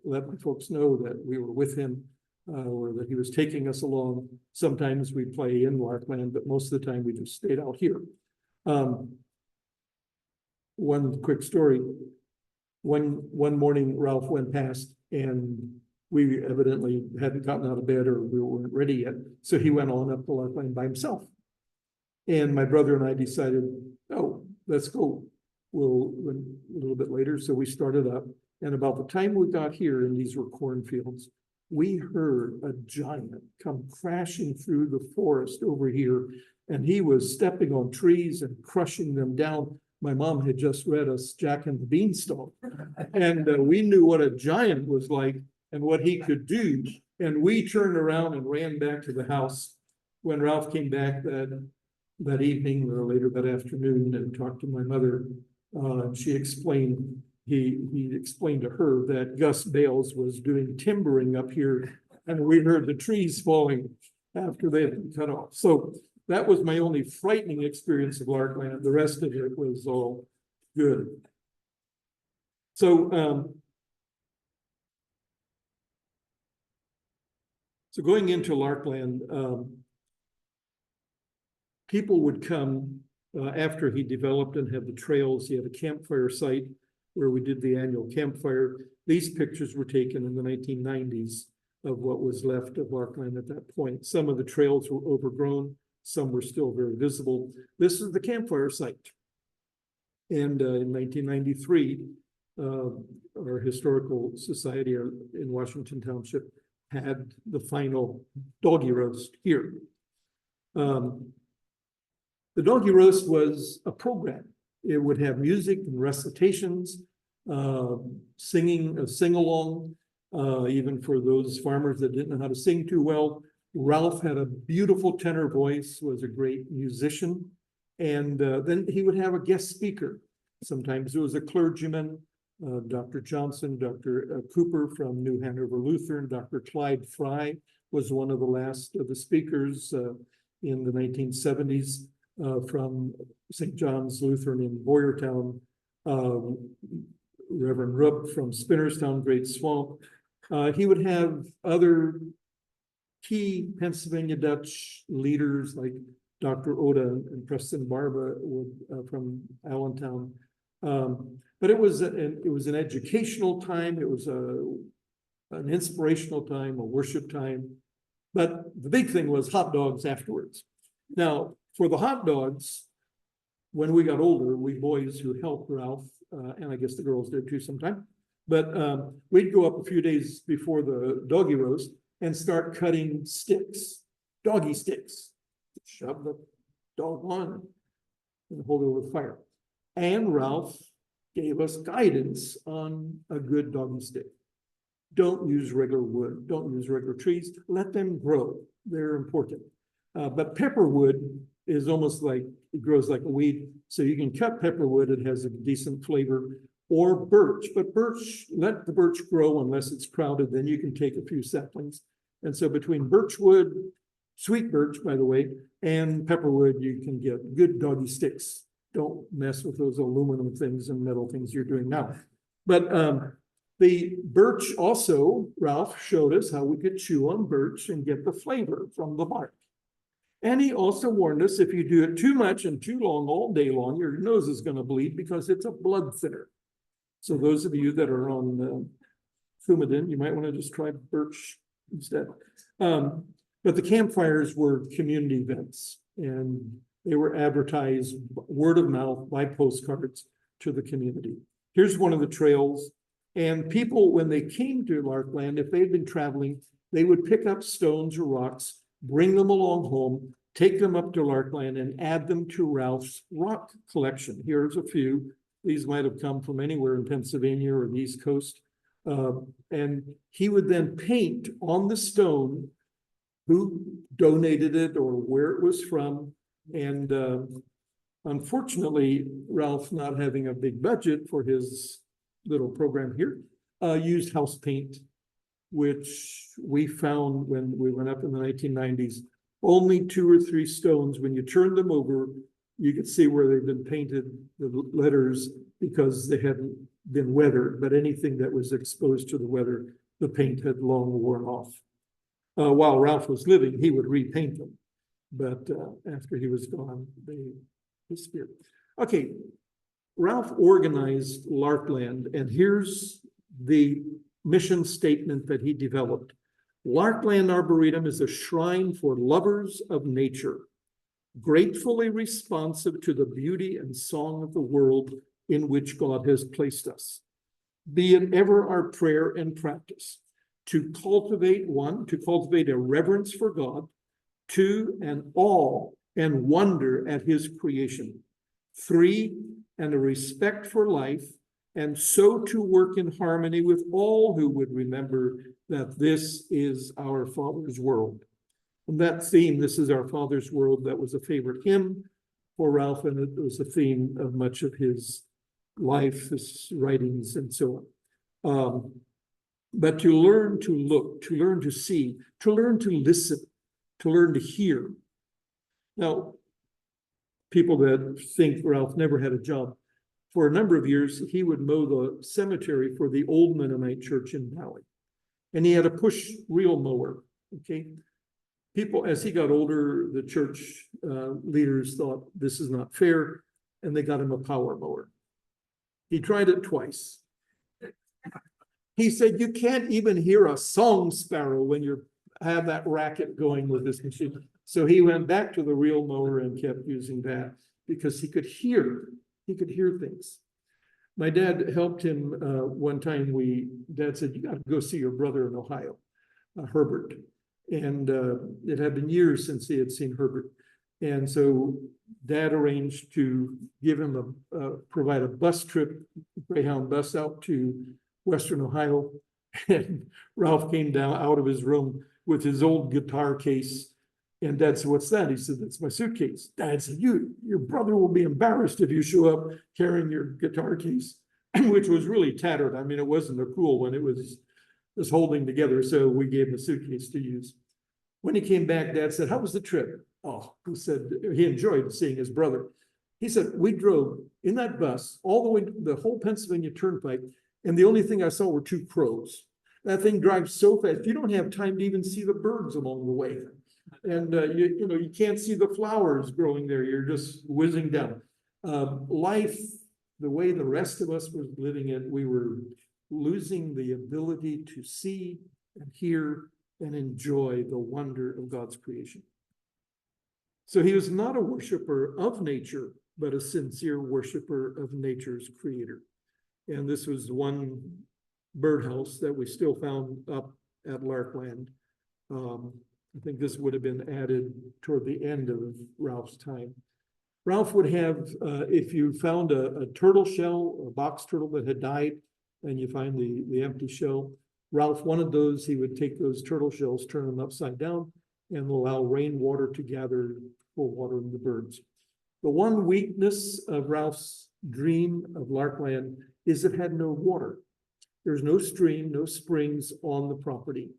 Speaker 2: let my folks know that we were with him, or that he was taking us along. Sometimes we play in Larkland, but most of the time we just stayed out here. One quick story. One morning, Ralph went past, and we evidently hadn't gotten out of bed, or we weren't ready yet. So he went on up the Larkland by himself. And my brother and I decided, oh, let's go. We'll a little bit later. So we started up. And about the time we got here, and these were cornfields, we heard a giant come crashing through the forest over here. And he was stepping on trees and crushing them down. My mom had just read us Jack and the Beanstalk. And we knew what a giant was like and what he could do. And we turned around and ran back to the house. When Ralph came back that evening or later that afternoon and talked to my mother, she explained, he explained to her that Gus Bales was doing timbering up here, and we heard the trees falling after they had been cut off. So that was my only frightening experience of Larkland. The rest of it was all good. So going into Larkland, people would come after he developed and had the trails. He had a campfire site where we did the annual campfire. These pictures were taken in the 1990s of what was left of Larkland at that point. Some of the trails were overgrown. Some were still very visible. This is the campfire site. And in 1993, our historical society in Washington Township had the final doggy roast here. The doggy roast was a program. It would have music and recitations, singing, a sing-along, even for those farmers that didn't know how to sing too well. Ralph had a beautiful tenor voice, was a great musician, and then he would have a guest speaker. Sometimes it was a clergyman, Dr. Johnson, Dr. Cooper from New Hanover Lutheran, Dr. Clyde Fry was one of the last of the speakers in the 1970s from St. John's Lutheran in Boyertown, Reverend Rupp from Spinnerstown, Great Swamp. He would have other key Pennsylvania Dutch leaders like Dr. Oda and Preston Barba from Allentown. But it was an educational time. It was an inspirational time, a worship time. But the big thing was hot dogs afterwards. Now, for the hot dogs, when we got older, we boys who helped Ralph, and I guess the girls did too sometime, but we'd go up a few days before the doggy roast and start cutting sticks, doggy sticks, shove the dog on and hold it over the fire. And Ralph gave us guidance on a good doggy stick. Don't use regular wood. Don't use regular trees. Let them grow. They're important. But pepperwood is almost like, it grows like a weed. So you can cut pepperwood. It has a decent flavor. Or birch. But birch, let the birch grow unless it's crowded. Then you can take a few saplings. And so between birchwood, sweet birch, by the way, and pepperwood, you can get good doggy sticks. Don't mess with those aluminum things and metal things you're doing now. But the birch also, Ralph showed us how we could chew on birch and get the flavor from the bark. And he also warned us, if you do it too much and too long all day long, your nose is going to bleed because it's a blood thinner. So those of you that are on fumidin. You might want to just try birch instead. But the campfires were community events, and they were advertised word of mouth by postcards to the community. Here's one of the trails. And people, when they came to Larkland, if they'd been traveling, they would pick up stones or rocks, bring them along home, take them up to Larkland and add them to Ralph's rock collection. Here's a few. These might have come from anywhere in Pennsylvania or the East Coast. And he would then paint on the stone who donated it or where it was from. And unfortunately, Ralph, not having a big budget for his little program here, used house paint, which we found when we went up in the 1990s. Only 2 or 3 stones, when you turned them over, you could see where they've been painted, the letters, because they hadn't been weathered. But anything that was exposed to the weather, the paint had long worn off. While Ralph was living, he would repaint them. But after he was gone, they disappeared. Okay, Ralph organized Larkland, and here's the mission statement that he developed. Larkland Arboretum is a shrine for lovers of nature, gratefully responsive to the beauty and song of the world in which God has placed us. Be it ever our prayer and practice to cultivate a reverence for God, 2, an awe and wonder at his creation, 3, and a respect for life, and so to work in harmony with all who would remember that this is our Father's world. And that theme, this is our Father's world, that was a favorite hymn for Ralph, and it was a theme of much of his life, his writings, and so on. But to learn to look, to learn to see, to learn to listen, to learn to hear. Now, people that think Ralph never had a job, for a number of years, he would mow the cemetery for the old Mennonite church in Valley. And he had a push reel mower, okay? People, as he got older, the church leaders thought this is not fair, and they got him a power mower. He tried it twice. He said, you can't even hear a song sparrow when you have that racket going with this machine. So he went back to the reel mower and kept using that because he could hear things. My dad helped him one time. Dad said, you got to go see your brother in Ohio, Herbert. And it had been years since he had seen Herbert. And so Dad arranged to give him provide a bus trip, Greyhound bus out to Western Ohio. And Ralph came down out of his room with his old guitar case. And Dad said, what's that? He said, that's my suitcase. Dad said, your brother will be embarrassed if you show up carrying your guitar case, which was really tattered. I mean, it wasn't a cool one. It was holding together. So we gave him a suitcase to use. When he came back, Dad said, how was the trip? Oh, he said he enjoyed seeing his brother. He said, we drove in that bus all the way to the whole Pennsylvania Turnpike. And the only thing I saw were 2 crows. That thing drives so fast. You don't have time to even see the birds along the way. And you can't see the flowers growing there. You're just whizzing down. Life, the way the rest of us were living it, we were losing the ability to see and hear and enjoy the wonder of God's creation. So he was not a worshiper of nature, but a sincere worshiper of nature's creator. And this was one birdhouse that we still found up at Larkland. I think this would have been added toward the end of Ralph's time. Ralph would have, if you found a turtle shell, a box turtle that had died, and you find the empty shell, Ralph wanted those. He would take those turtle shells, turn them upside down, and allow rainwater to gather for watering the birds. The one weakness of Ralph's dream of Larkland is it had no water. There's no stream, no springs on the property.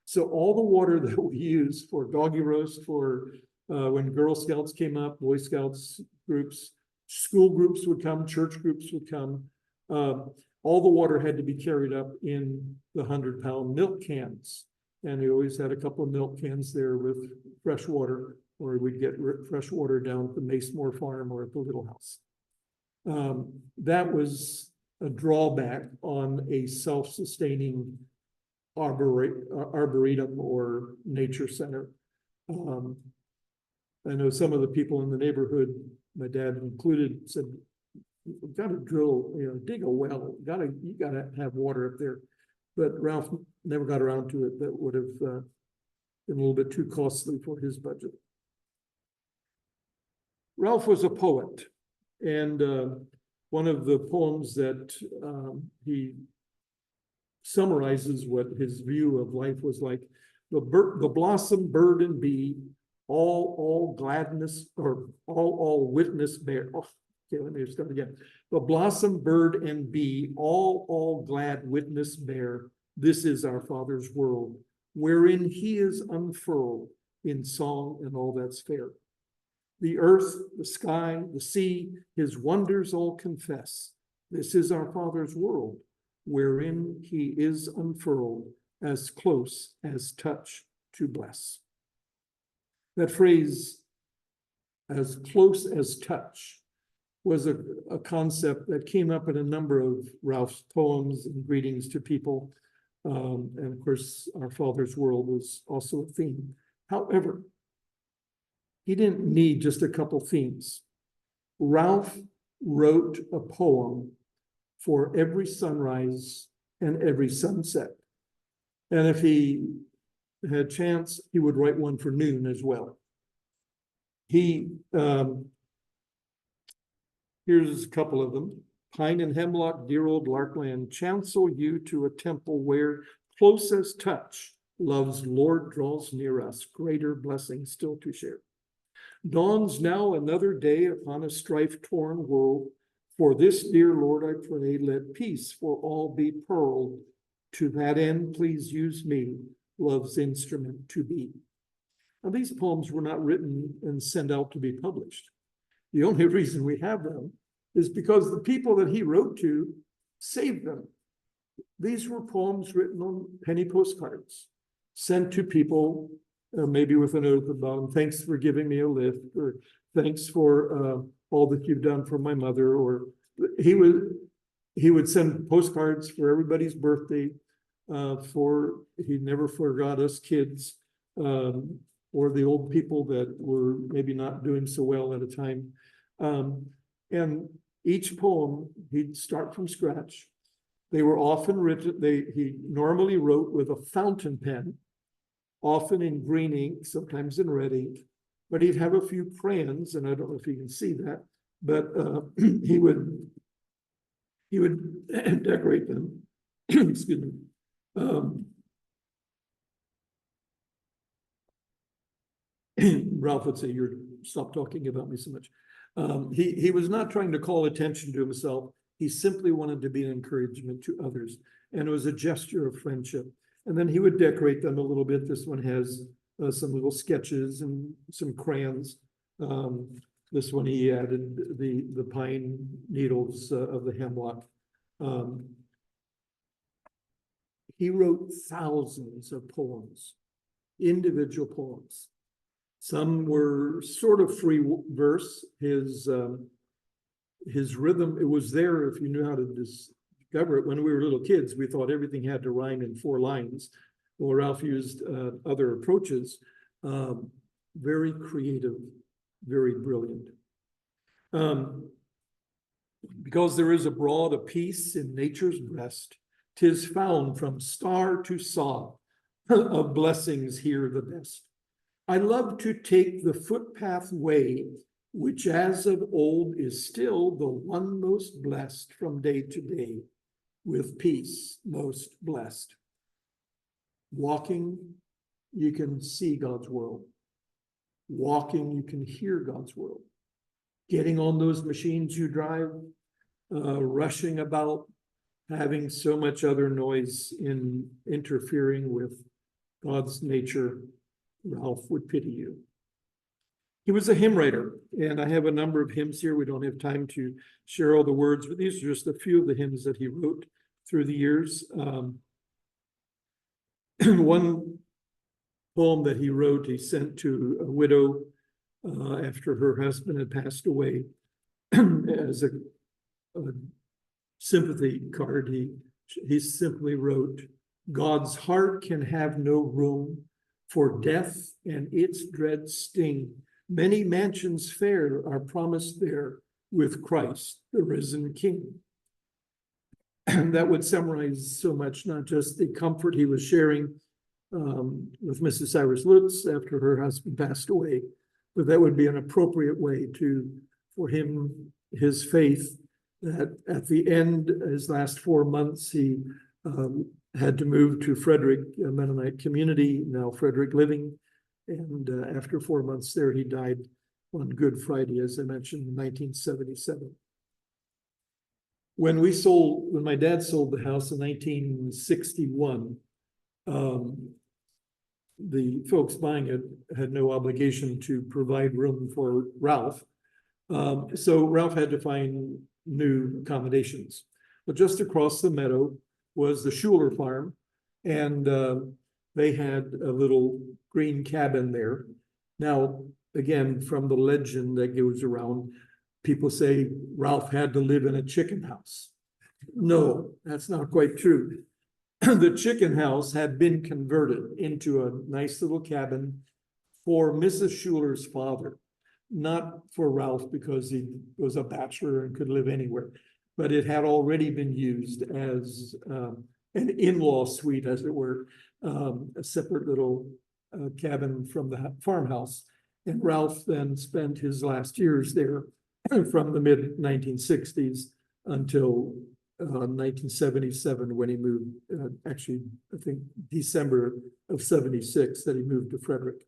Speaker 2: So all the water that we use for doggy roast, for when Girl Scouts came up, Boy Scouts groups, school groups would come, church groups would come. All the water had to be carried up in the 100-pound milk cans. And we always had a couple of milk cans there with fresh water, or we'd get fresh water down at the Macemore farm or at the Little House. That was a drawback on a self-sustaining arboretum or nature center. I know some of the people in the neighborhood, my dad included, said, "We've got to drill, dig a well. You gotta have water up there." But Ralph never got around to it. That would have been a little bit too costly for his budget. Ralph was a poet, and one of the poems that he summarizes what his view of life was like: the blossom, bird, and bee, all gladness, or all witness bear. Oh, okay, let me start again. The blossom, bird, and bee, all glad witness bear. This is our Father's world, wherein he is unfurled in song and all that's fair. The earth, the sky, the sea, his wonders all confess. This is our Father's world, wherein he is unfurled, as close as touch to bless. That phrase, as close as touch, was a concept that came up in a number of Ralph's poems and greetings to people. And of course, our Father's world was also a theme. However, he didn't need just a couple themes. Ralph wrote a poem for every sunrise and every sunset. And if he had chance, he would write one for noon as well. Here's a couple of them. Pine and hemlock, dear old larkland, chancel you to a temple where, close as touch, love's Lord draws near us, greater blessings still to share. Dawns now another day upon a strife-torn world. For this, dear Lord, I pray, let peace for all be pearled. To that end, please use me, love's instrument to be. Now, these poems were not written and sent out to be published. The only reason we have them is because the people that he wrote to saved them. These were poems written on penny postcards, sent to people, maybe with a note at the bottom: "Thanks for giving me a lift," or "Thanks for all that you've done for my mother." Or he would send postcards for everybody's birthday. He never forgot us kids, or the old people that were maybe not doing so well at a time. And each poem, he'd start from scratch. They were often written, he normally wrote with a fountain pen, often in green ink, sometimes in red ink, but he'd have a few crayons, and I don't know if you can see that, but he would decorate them. Excuse me. Ralph would say, "Stop talking about me so much." He was not trying to call attention to himself. He simply wanted to be an encouragement to others. And it was a gesture of friendship. And then he would decorate them a little bit. This one has some little sketches and some crayons. This one he added the pine needles of the hemlock. He wrote thousands of poems, individual poems. Some were sort of free verse. His rhythm, it was there if you knew how to discover it. When we were little kids, we thought everything had to rhyme in 4 lines. Well, Ralph used other approaches. Very creative, very brilliant. Because there is abroad a peace in nature's breast, 'tis found from star to sod, of blessings here the best. I love to take the footpath way, which as of old is still the one most blessed from day to day, with peace most blessed. Walking, you can see God's world. Walking, you can hear God's world. Getting on those machines you drive, rushing about, having so much other noise in interfering with God's nature, Ralph would pity you. He was a hymn writer, and I have a number of hymns here. We don't have time to share all the words, but these are just a few of the hymns that he wrote through the years. One poem that he wrote, he sent to a widow after her husband had passed away as a sympathy card. He simply wrote, God's heart can have no room for death and its dread sting. Many mansions fair are promised there with Christ, the risen King. And that would summarize so much, not just the comfort he was sharing with Mrs. Cyrus Lutz after her husband passed away, but that would be an appropriate way for him, his faith, that at the end, his last 4 months, he had to move to Frederick, a Mennonite community, now Frederick Living. And after 4 months there, he died on Good Friday, as I mentioned, in 1977. When my dad sold the house in 1961, the folks buying it had no obligation to provide room for Ralph. So Ralph had to find new accommodations. But just across the meadow was the Schuler farm, and they had a little green cabin there. Now, again, from the legend that goes around, people say Ralph had to live in a chicken house. No, that's not quite true. The chicken house had been converted into a nice little cabin for Mrs. Schuler's father, not for Ralph because he was a bachelor and could live anywhere, but it had already been used as an in-law suite, as it were, a separate little cabin from the farmhouse. And Ralph then spent his last years there from the mid-1960s until 1977, when he moved, actually, I think December of 76, that he moved to Frederick.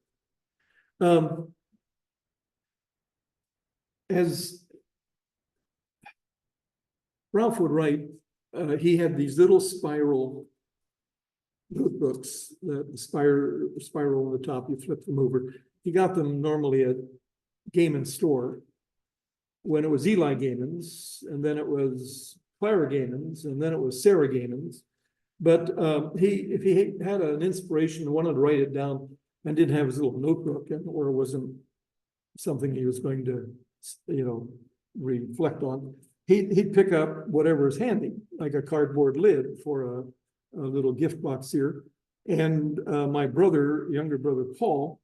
Speaker 2: As Ralph would write, he had these little spiral notebooks, the spiral on the top, you flip them over. He got them normally at Gaiman's store, when it was Eli Gaiman's, and then it was Clara Gaiman's, and then it was Sarah Gaiman's. But if he had an inspiration, wanted to write it down, and didn't have his little notebook, or it wasn't something he was going to, reflect on, he'd pick up whatever is handy, like a cardboard lid for a little gift box here. And my younger brother Paul,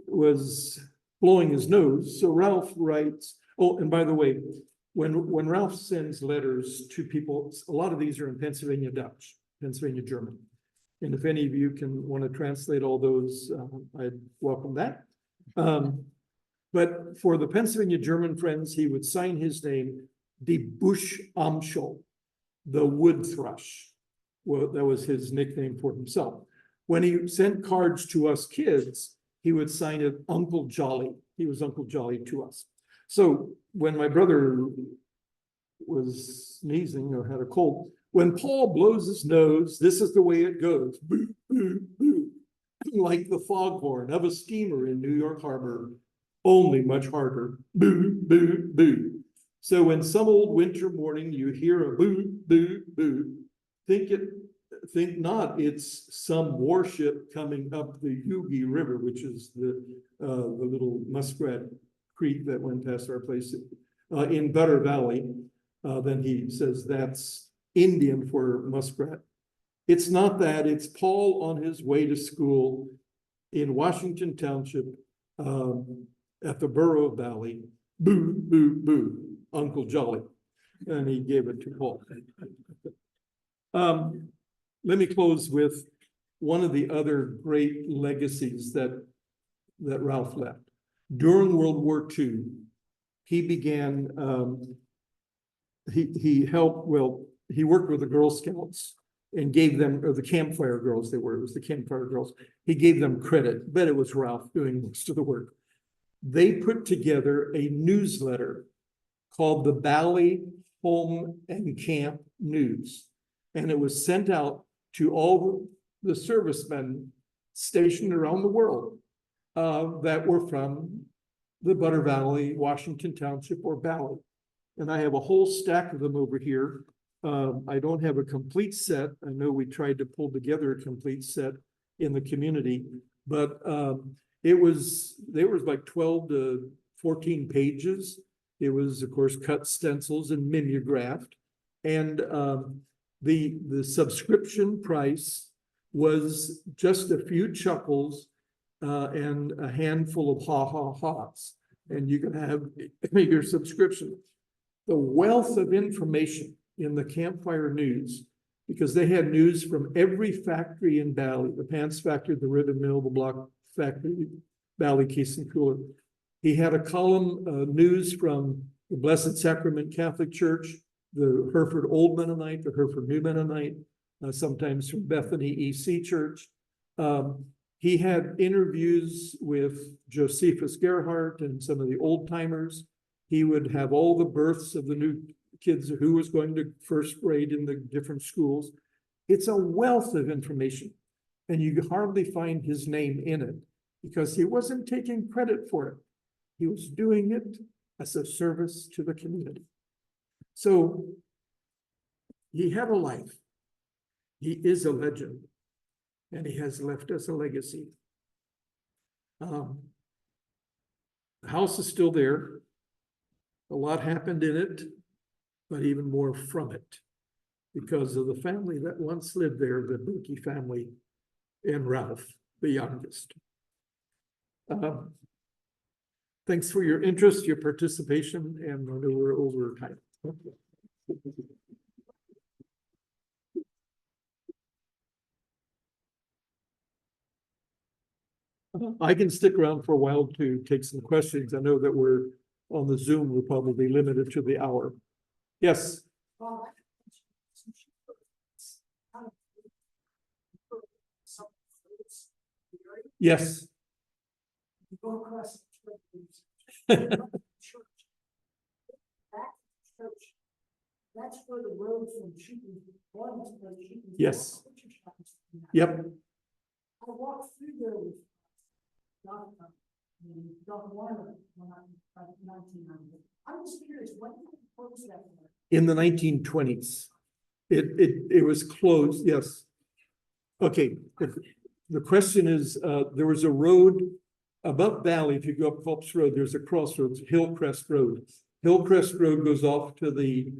Speaker 2: was blowing his nose. So Ralph writes, oh, and by the way, when Ralph sends letters to people, a lot of these are in Pennsylvania Dutch, Pennsylvania German. And if any of you want to translate all those, I'd welcome that. But for the Pennsylvania German friends, he would sign his name, Die Buschamschel, the wood thrush. Well, that was his nickname for himself. When he sent cards to us kids, he would sign it Uncle Jolly. He was Uncle Jolly to us. So when my brother was sneezing or had a cold, when Paul blows his nose, this is the way it goes. Boo, boo, boo. Like the foghorn of a steamer in New York Harbor, only much harder. Boo, boo, boo. So when some old winter morning you hear a boo, boo, boo, think not it's some warship coming up the Yugi River, which is the little muskrat creek that went past our place in Butter Valley. Then he says that's Indian for muskrat. It's not that, it's Paul on his way to school in Washington Township at the Borough Valley. Boo, boo, boo, Uncle Jolly. And he gave it to Paul. Let me close with one of the other great legacies that Ralph left. During World War II, he began, he worked with the Girl Scouts and gave them, or the Campfire Girls it was the Campfire Girls. He gave them credit, but it was Ralph doing most of the work. They put together a newsletter called the Valley Home and Camp News. And it was sent out to all the servicemen stationed around the world that were from the Butter Valley, Washington Township, or Valley. And I have a whole stack of them over here. I don't have a complete set. I know we tried to pull together a complete set in the community, but there was like 12 to 14 pages. It was, of course, cut stencils and mimeographed. And The subscription price was just a few chuckles and a handful of ha-ha-ha's, and you could have your subscription. The wealth of information in the Campfire News, because they had news from every factory in Valley, the pants factory, the ribbon mill, the block factory, Valley Case and Cooler. He had a column news from the Blessed Sacrament Catholic Church, the Hereford Old Mennonite, the Hereford New Mennonite, sometimes from Bethany EC Church. He had interviews with Josephus Gerhart and some of the old timers. He would have all the births of the new kids who was going to first grade in the different schools. It's a wealth of information, and you hardly find his name in it because he wasn't taking credit for it. He was doing it as a service to the community. So he had a life. He is a legend, and he has left us a legacy. The house is still there. A lot happened in it, but even more from it because of the family that once lived there, the Berky family and Ralph, the youngest. Thanks for your interest, your participation, and I know we're over time. I can stick around for a while to take some questions. I know that we're on the Zoom, we're probably limited to the hour. Yes. Yes.
Speaker 3: You go across the church. That's where the road from Cheaton,
Speaker 2: Yes. Yep.
Speaker 3: I walked through there with Don Warner when I was 1900. I'm just curious, when did you close that?
Speaker 2: In the 1920s. It was closed, yes. Okay, the question is, there was a road above Valley. If you go up Phelps Road, there's a crossroads, Hillcrest Road. Hillcrest Road goes off to the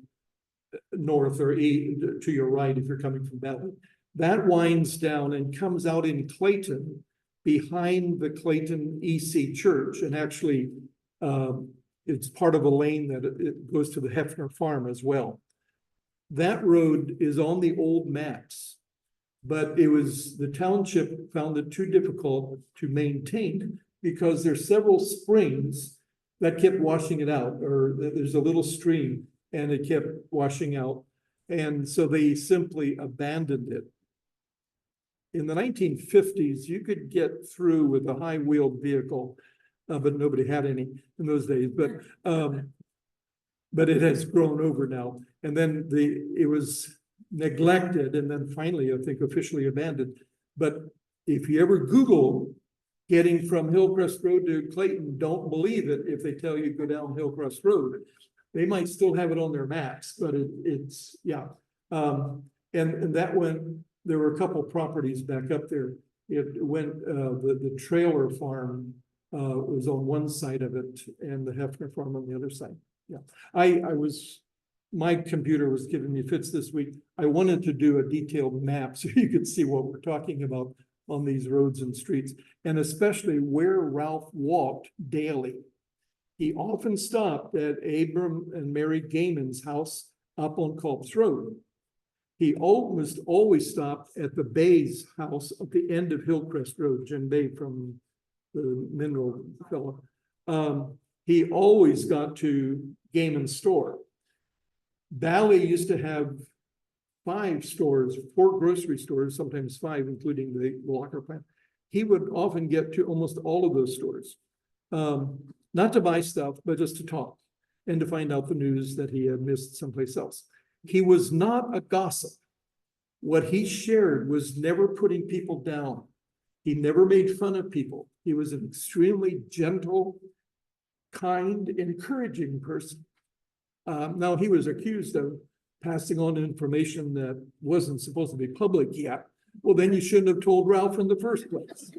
Speaker 2: north or to your right if you're coming from Valley. That winds down and comes out in Clayton behind the Clayton EC Church, and actually it's part of a lane that it goes to the Hefner Farm as well. That road is on the old maps, but it was the township found it too difficult to maintain because there's several springs that kept washing it out, or there's a little stream and it kept washing out. And so they simply abandoned it. In the 1950s, you could get through with a high-wheeled vehicle, but nobody had any in those days. But it has grown over now. And then it was neglected, and then finally, I think, officially abandoned. But if you ever Google getting from Hillcrest Road to Clayton, don't believe it if they tell you go down Hillcrest Road. They might still have it on their maps, but it's yeah. And that went. There were a couple properties back up there. It went, the trailer farm was on one side of it and the Hefner farm on the other side. Yeah, my computer was giving me fits this week. I wanted to do a detailed map so you could see what we're talking about on these roads and streets, and especially where Ralph walked daily. He often stopped at Abram and Mary Gaiman's house up on Culp's Road. He almost always stopped at the Bay's house at the end of Hillcrest Road, Jim Bay from the mineral fellow. He always got to Gaiman's store. Valley used to have 5 stores, 4 grocery stores, sometimes 5, including the locker plant. He would often get to almost all of those stores, not to buy stuff, but just to talk and to find out the news that he had missed someplace else. He was not a gossip. What he shared was never putting people down. He never made fun of people. He was an extremely gentle, kind, encouraging person. Now, he was accused of passing on information that wasn't supposed to be public yet. Well, then you shouldn't have told Ralph in the first place.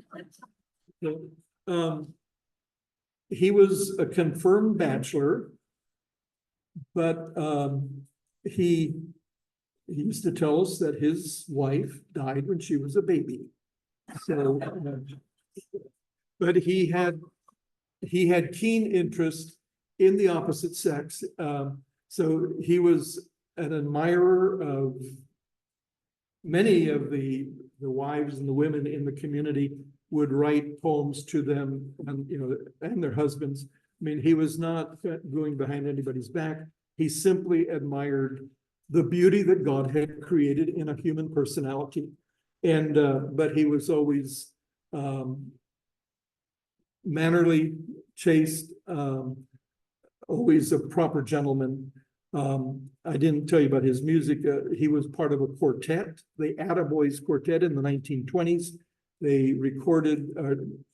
Speaker 2: He was a confirmed bachelor, but he he used to tell us that his wife died when she was a baby. So, but he had keen interest in the opposite sex. So he was an admirer of many of the wives and the women in the community would write poems to them and, and their husbands. I mean, he was not going behind anybody's back. He simply admired the beauty that God had created in a human personality. And, but he was always, mannerly, chaste, always a proper gentleman. I didn't tell you about his music. He was part of a quartet, the Attaboys Quartet in the 1920s. They recorded,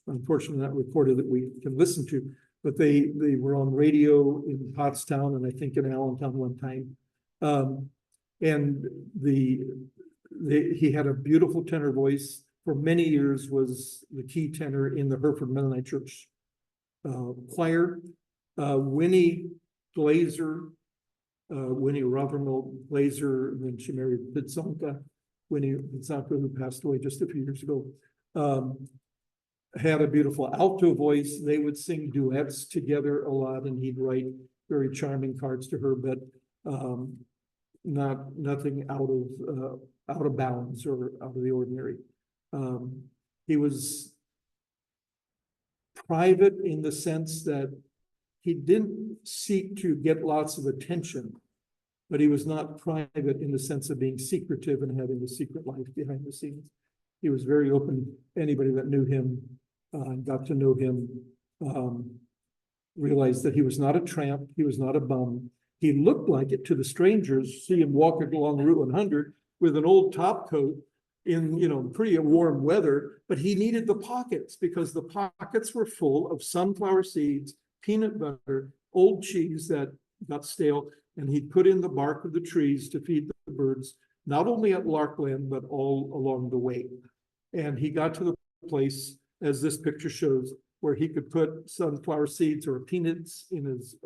Speaker 2: unfortunately not recorded that we can listen to, but they were on radio in Pottstown and I think in Allentown one time. And he had a beautiful tenor voice. For many years was the key tenor in the Hereford Mennonite Church choir. Winnie Glazer, Winnie Rothermel Glazer, and then she married Winnie Pidzonka, who passed away just a few years ago. Had a beautiful alto voice. They would sing duets together a lot, and he'd write very charming cards to her, but nothing out of bounds or out of the ordinary. He was private in the sense that he didn't seek to get lots of attention, but he was not private in the sense of being secretive and having a secret life behind the scenes. He was very open. Anybody that knew him, got to know him, realized that he was not a tramp. He was not a bum. He looked like it to the strangers. See him walking along Route 100 with an old top coat in, pretty warm weather, but he needed the pockets because the pockets were full of sunflower seeds, peanut butter, old cheese that got stale, and he'd put in the bark of the trees to feed the birds, not only at Larkland, but all along the way. And he got to the place, as this picture shows, where he could put sunflower seeds or peanuts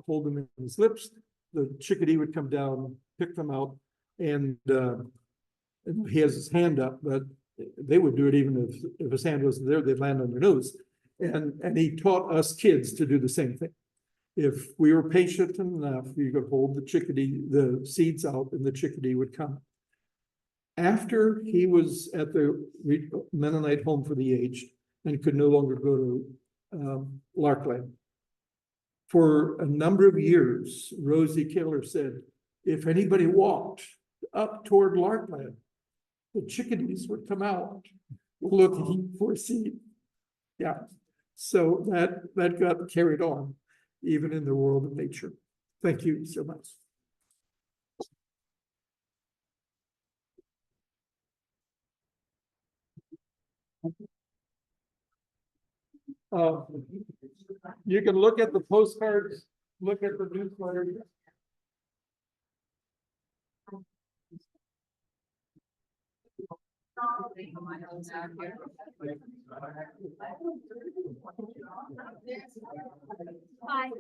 Speaker 2: hold them in his lips. The chickadee would come down, pick them out, and he has his hand up, but they would do it even if his hand wasn't there, they'd land on their nose. And he taught us kids to do the same thing. If we were patient enough, you could hold the seeds out, and the chickadee would come. After he was at the Mennonite Home for the Aged and could no longer go to Larkland, for a number of years, Rosie Kaler said, if anybody walked up toward Larkland, the chickadees would come out looking for a seed. Yeah, so that got carried on, even in the world of nature. Thank you so much. You can look at the postcards, look at the newsletter.
Speaker 4: Hi.